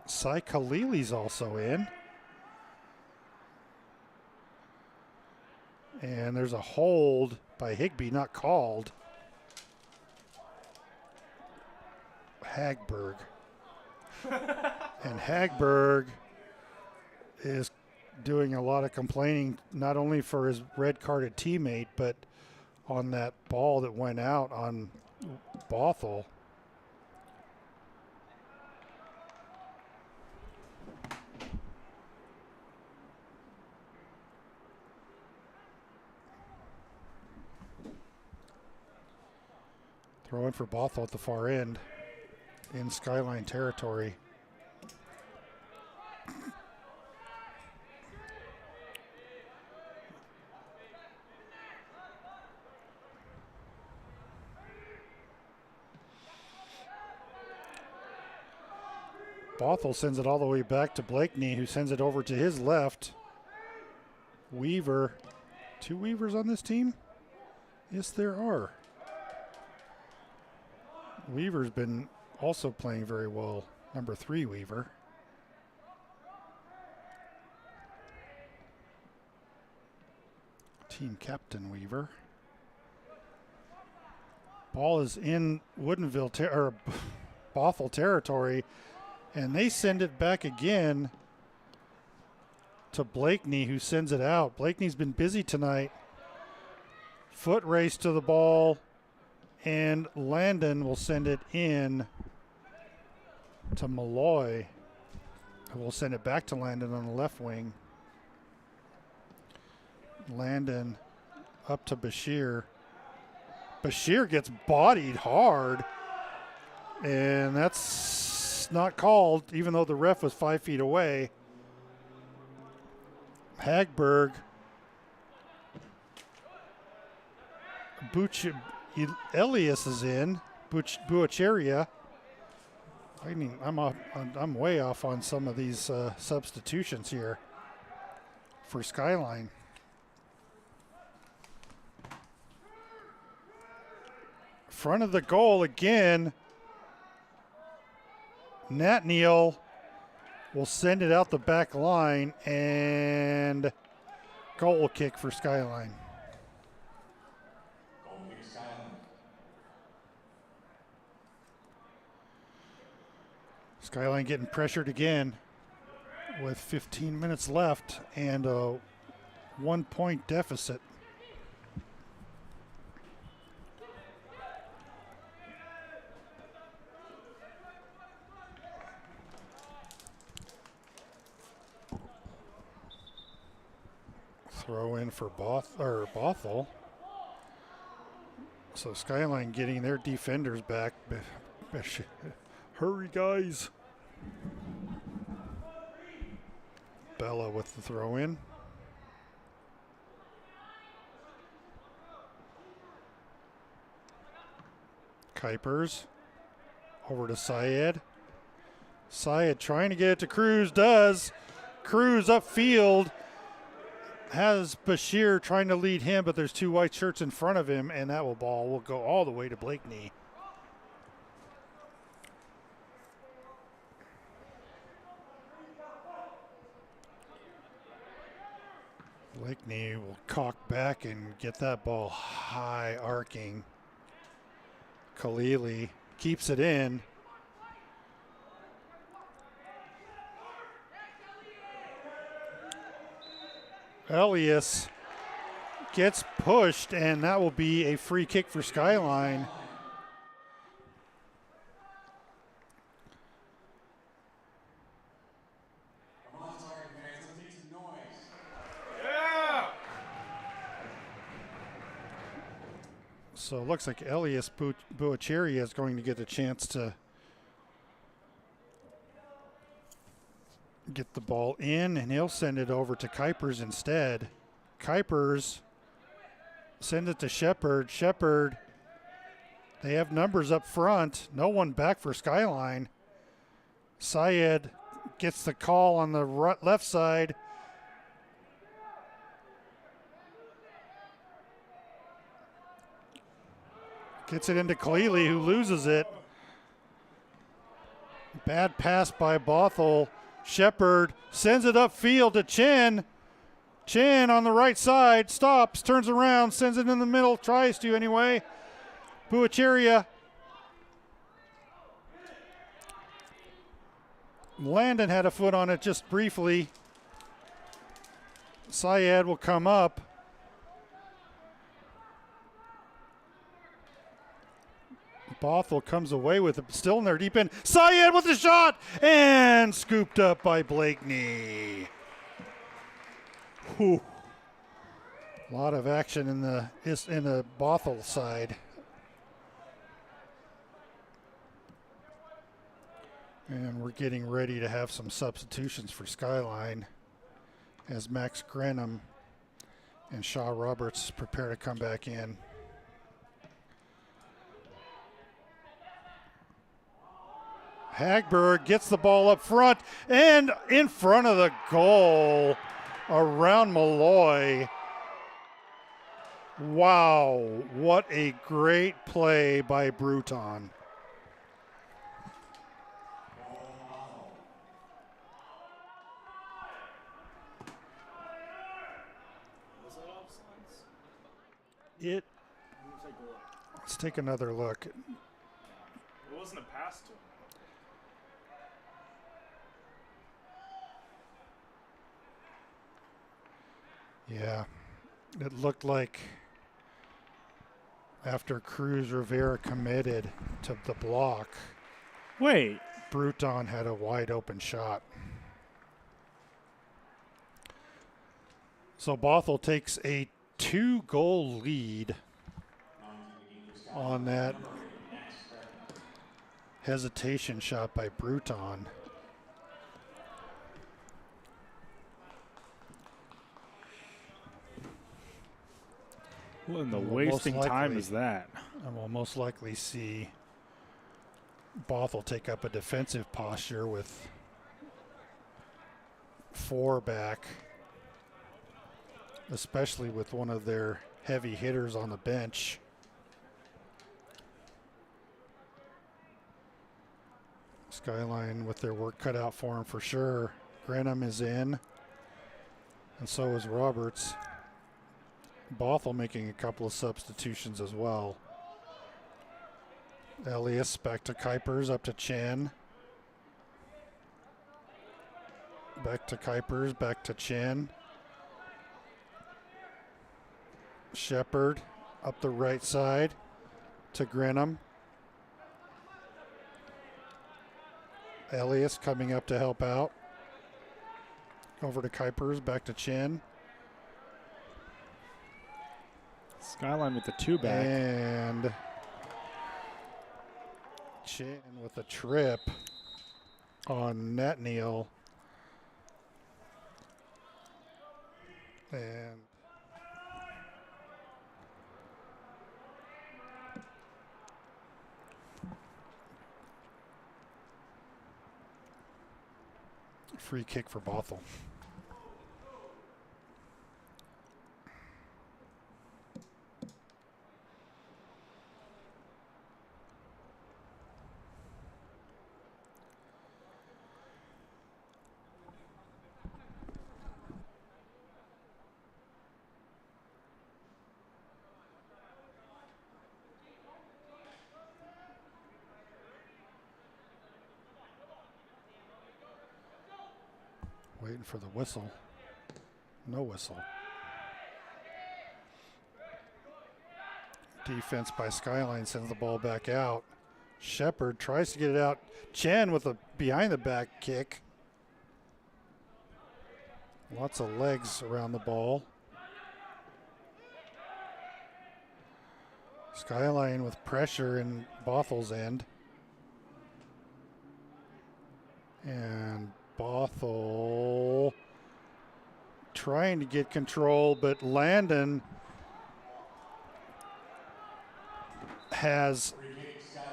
Speaker 3: Sai Khalili's also in. And there's a hold by Higby, not called. Hagberg. And Hagberg is doing a lot of complaining, not only for his red-carded teammate, but on that ball that went out on Bothell. Throw in for Bothell at the far end in Skyline territory. Bothell sends it all the way back to Blakeney, who sends it over to his left. Weaver. 2 Weavers on this team? Yes, there are. Weaver's been also playing very well. Number 3 Weaver. Team captain Weaver. Ball is in Woodinville or Bothell territory, and they send it back again to Blakeney, who sends it out. Blakeney's been busy tonight. Foot race to the ball, and Landon will send it in to Malloy, who will send it back to Landon on the left wing. Landon up to Bashir. Bashir gets bodied hard, and that's not called, even though the ref was 5 feet away. Hagberg Elias is in. Buacheria. I mean, I'm way off on some of these substitutions here for Skyline. Front of the goal again. Nat Neal will send it out the back line, and goal kick for Skyline.
Speaker 2: Goal kick Skyline.
Speaker 3: Skyline getting pressured again with 15 minutes left and a 1-point deficit. Throw in for Bothell. So Skyline getting their defenders back. Hurry, guys. Bella with the throw in. Kuipers over to Syed. Syed trying to get it to Cruz, does. Cruz upfield. Has Bashir trying to lead him, but there's two white shirts in front of him, and that ball will go all the way to Blakeney. Blakeney will cock back and get that ball high arcing. Khalili keeps it in. Elias gets pushed, and that will be a free kick for Skyline.
Speaker 2: Come on, Target fans, let's make some noise.
Speaker 3: So it looks like Elias Buacheria is going to get a chance to get the ball in, and he'll send it over to Kuipers instead. Kuipers send it to Shepard. Shepard, they have numbers up front. No one back for Skyline. Syed gets the call on the left side. Gets it into Khalili, who loses it. Bad pass by Bothell. Shepard sends it upfield to Chen. Chen on the right side, stops, turns around, sends it in the middle, tries to anyway. Buacheria. Landon had a foot on it just briefly. Syed will come up. Bothell comes away with it, still in there deep in. Syed with the shot, and scooped up by Blakeney. Whew. A lot of action in the Bothell side. And we're getting ready to have some substitutions for Skyline as Max Grenham and Shaw Roberts prepare to come back in. Hagberg gets the ball up front and in front of the goal around Malloy. Wow, what a great play by Bruton. Let's take another look.
Speaker 1: It wasn't a pass to him.
Speaker 3: Yeah, it looked like after Cruz Rivera committed to the block,
Speaker 1: Wait.
Speaker 3: Bruton had a wide open shot. So Bothell takes a 2-goal lead on that hesitation shot by Bruton.
Speaker 1: What in the
Speaker 3: And we'll
Speaker 1: wasting
Speaker 3: most
Speaker 1: time
Speaker 3: likely-
Speaker 1: is that?
Speaker 3: And we'll most likely see Bothell take up a defensive posture with 4 back, especially with one of their heavy hitters on the bench. Skyline with their work cut out for him for sure. Grenham is in, and so is Roberts. Bothell making a couple of substitutions as well. Elias back to Kuipers, up to Chen. Back to Kuipers, back to Chen. Shepard up the right side to Grenham. Elias coming up to help out. Over to Kuipers, back to Chen.
Speaker 1: Skyline with the 2 back.
Speaker 3: And Chen with a trip on Natneal. And free kick for Bothell. Waiting for the whistle. No whistle. Defense by Skyline sends the ball back out. Shepard tries to get it out. Chen with a behind the back kick. Lots of legs around the ball. Skyline with pressure in Bothell's end. And Bothell trying to get control, but Landon has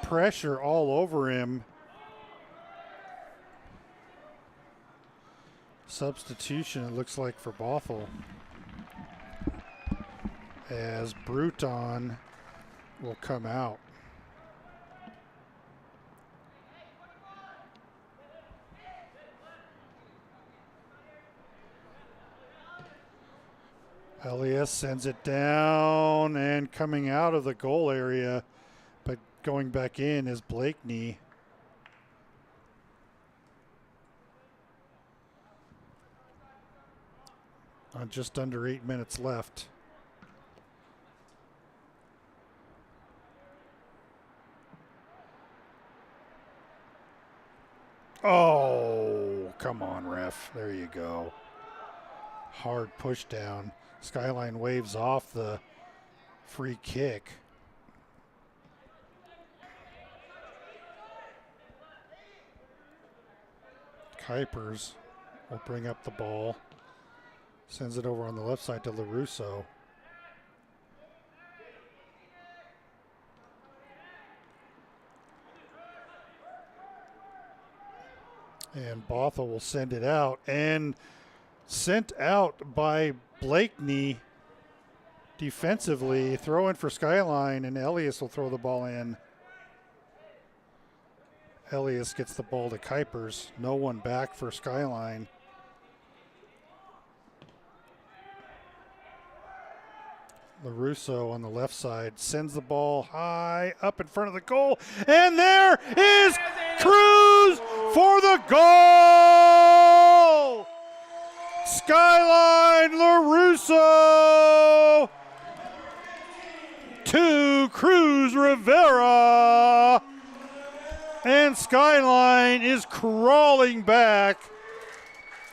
Speaker 3: pressure all over him. Substitution, it looks like, for Bothell, as Bruton will come out. Elias sends it down, and coming out of the goal area, but going back in is Blakeney. Just under 8 minutes left. Oh, come on, ref. There you go. Hard push down. Skyline waves off the free kick. Kuipers will bring up the ball. Sends it over on the left side to LaRusso. And Bothell will send it out. And sent out by Blakeney defensively. Throw in for Skyline, and Elias will throw the ball in. Elias gets the ball to Kuipers. No one back for Skyline. LaRusso on the left side sends the ball high up in front of the goal. And there is Cruz for the goal! Skyline LaRusso to Cruz Rivera. And Skyline is crawling back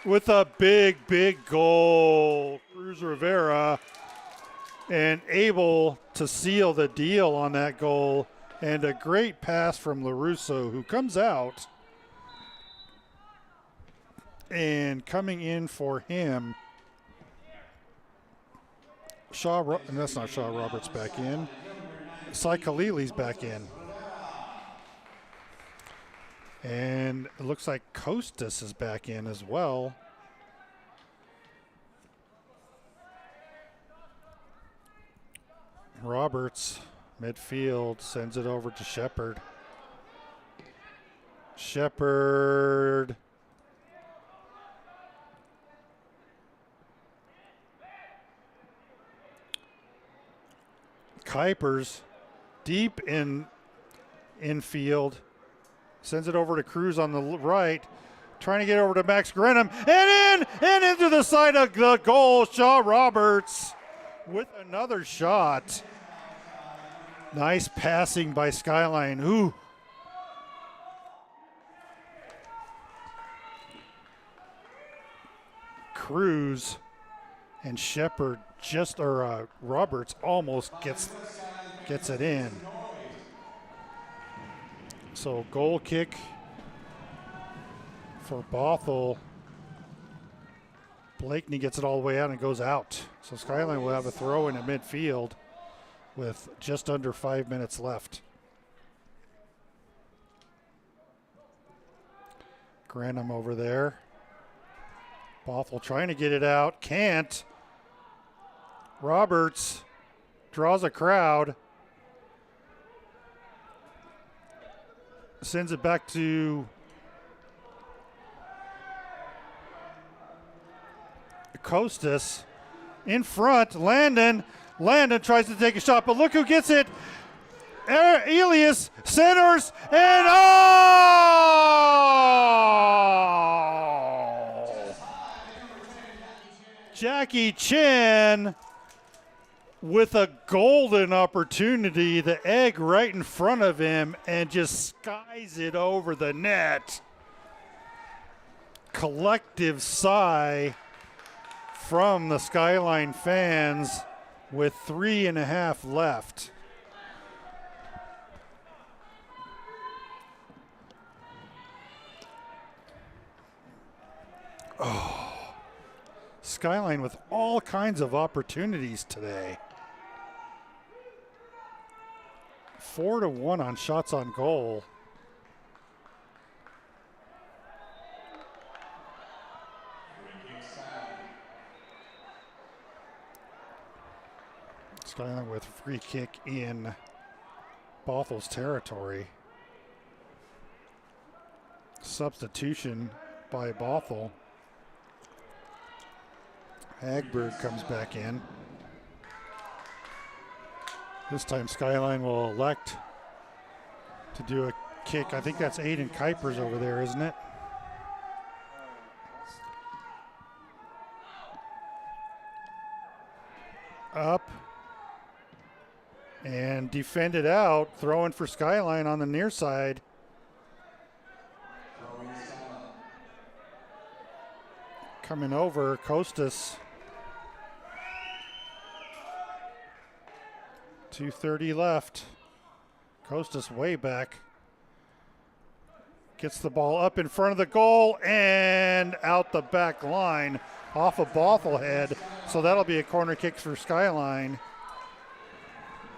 Speaker 3: with a big, big goal. Cruz Rivera, and able to seal the deal on that goal. And a great pass from LaRusso, who comes out. And coming in for him And that's not Shaw Roberts back in. Cy Khalili's back in. And it looks like Costas is back in as well. Roberts, midfield, sends it over to Shepard. Shepard. Kuipers, deep infield, sends it over to Cruz on the right, trying to get over to Max Grenham, and into the side of the goal. Shaw Roberts with another shot. Nice passing by Skyline. Ooh. Cruz and Shepard Roberts almost gets it in. So goal kick for Bothell. Blakeney gets it all the way out and goes out. So Skyline will have a throw in at midfield with just under 5 minutes left. Granham over there. Bothell trying to get it out. Can't. Roberts draws a crowd. Sends it back to Costas. In front, Landon. Landon tries to take a shot, but look who gets it. Elias centers, and Jackie Chan with a golden opportunity, the egg right in front of him, and just skies it over the net. Collective sigh from the Skyline fans with 3.5 left. Oh, Skyline with all kinds of opportunities today. 4-1 on shots on goal. Skyline with free kick in Bothell's territory. Substitution by Bothell. Hagberg comes back in. This time Skyline will elect to do a kick. I think that's Aiden Kuipers over there, isn't it? Up. And defended out. Throwing for Skyline on the near side. Coming over, Costas. 2:30 left. Costas way back. Gets the ball up in front of the goal and out the back line off of Bothell head. So that'll be a corner kick for Skyline.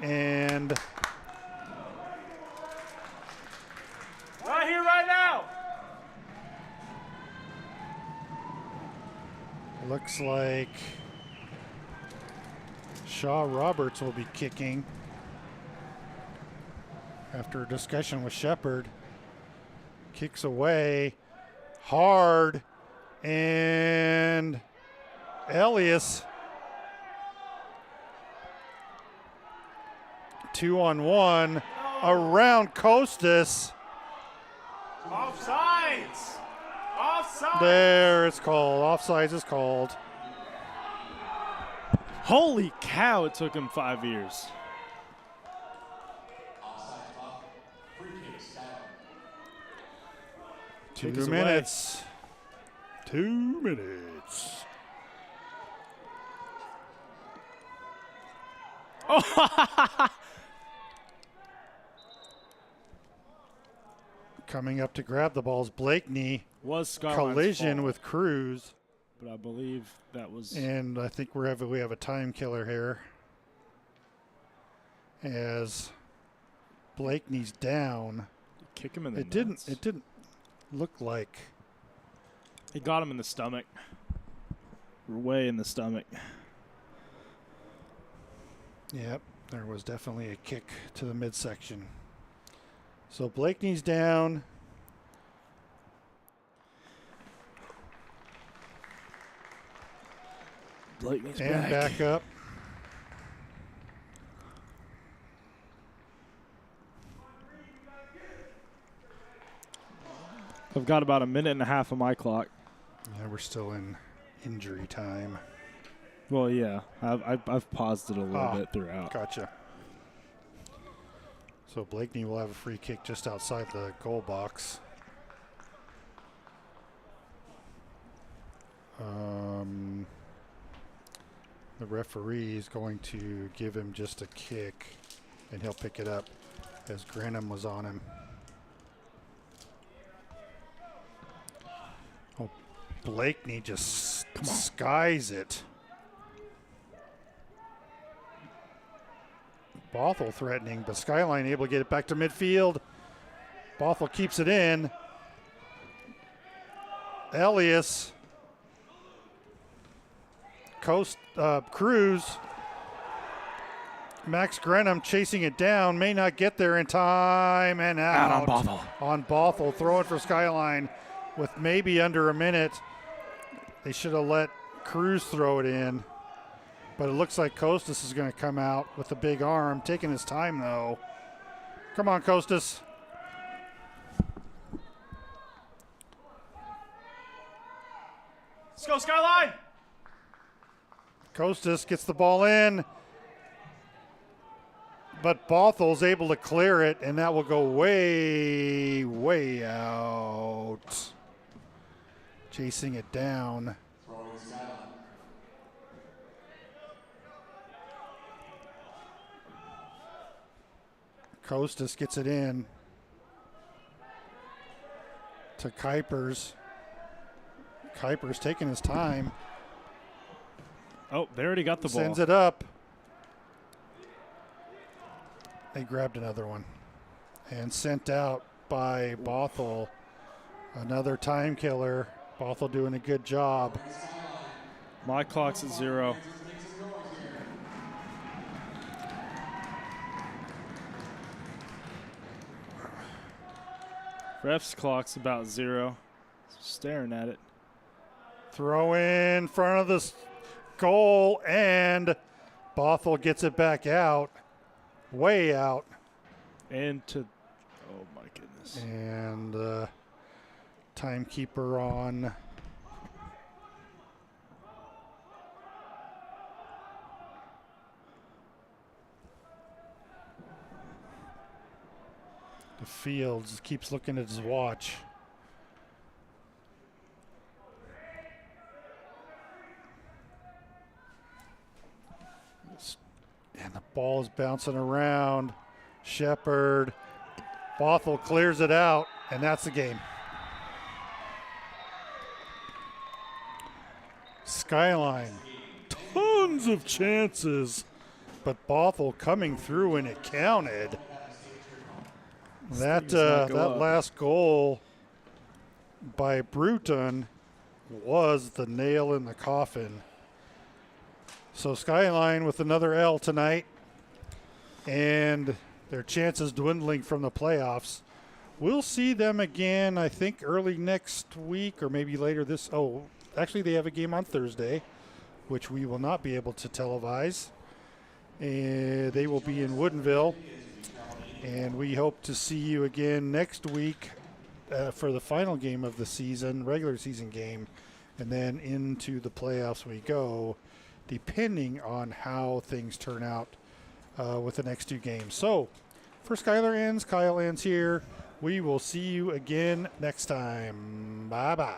Speaker 3: And
Speaker 5: right here, right now.
Speaker 3: Looks like Shaw Roberts will be kicking after a discussion with Shepard. Kicks away hard, and Elias 2-on-1 around Costas.
Speaker 5: Offsides. Offsides.
Speaker 3: There it's called. Offsides is called.
Speaker 1: Holy cow, it took him 5 years.
Speaker 3: Two
Speaker 1: Take us
Speaker 3: minutes. 2 minutes. Coming up to grab the balls, Blakeney.
Speaker 1: Was Skyline's
Speaker 3: Collision
Speaker 1: fault.
Speaker 3: with Cruz.
Speaker 1: but I believe that was.
Speaker 3: And I think we have a time killer here. As Blakeney's down.
Speaker 1: Kick him in the
Speaker 3: It
Speaker 1: nuts.
Speaker 3: didn't look like.
Speaker 1: He got him in the stomach. Way in the stomach.
Speaker 3: Yep, there was definitely a kick to the midsection. So Blakeney's down.
Speaker 1: Blakeney's
Speaker 3: And back up.
Speaker 1: I've got about a minute and a half on my clock.
Speaker 3: Yeah, we're still in injury time.
Speaker 1: Well, yeah, I've paused it a little bit throughout.
Speaker 3: Gotcha. So Blakeney will have a free kick just outside the goal box. The referee is going to give him just a kick, and he'll pick it up as Granum was on him. Oh, Blakeney just skies it. Bothell threatening, but Skyline able to get it back to midfield. Bothell keeps it in. Elias. Cruz. Max Grenham chasing it down. May not get there in time. And out.
Speaker 1: On Bothell.
Speaker 3: On Bothell. Throw it for Skyline with maybe under a minute. They should have let Cruz throw it in. But it looks like Costas is going to come out with a big arm. Taking his time, though. Come on, Costas.
Speaker 5: Let's go, Skyline!
Speaker 3: Costas gets the ball in. But Bothell's able to clear it, and that will go way, way out. Chasing it down. Costas gets it in to Kuipers. Kuipers taking his time.
Speaker 1: Oh, they already got the ball.
Speaker 3: Sends it up. They grabbed another one and sent out by Bothell. Another time killer. Bothell doing a good job.
Speaker 1: My clock's at 0. Ref's clock's about 0. Staring at it.
Speaker 3: Throw in front of the goal, and Bothell gets it back out. Way out.
Speaker 1: And to, oh my goodness.
Speaker 3: And timekeeper on. The Fields keeps looking at his watch. And the ball is bouncing around. Shepard. Bothell clears it out, and that's the game. Skyline. Tons of chances, but Bothell coming through, and it counted. That last goal by Bruton was the nail in the coffin. So Skyline with another L tonight, and their chances dwindling from the playoffs. We'll see them again, I think, early next week or maybe later this. Oh, actually, they have a game on Thursday, which we will not be able to televise. And they will be in Woodinville. And we hope to see you again next week for the final game of the season, regular season game. And then into the playoffs we go, depending on how things turn out with the next two games. So, for Skylar ends, Kyle ends here. We will see you again next time. Bye-bye.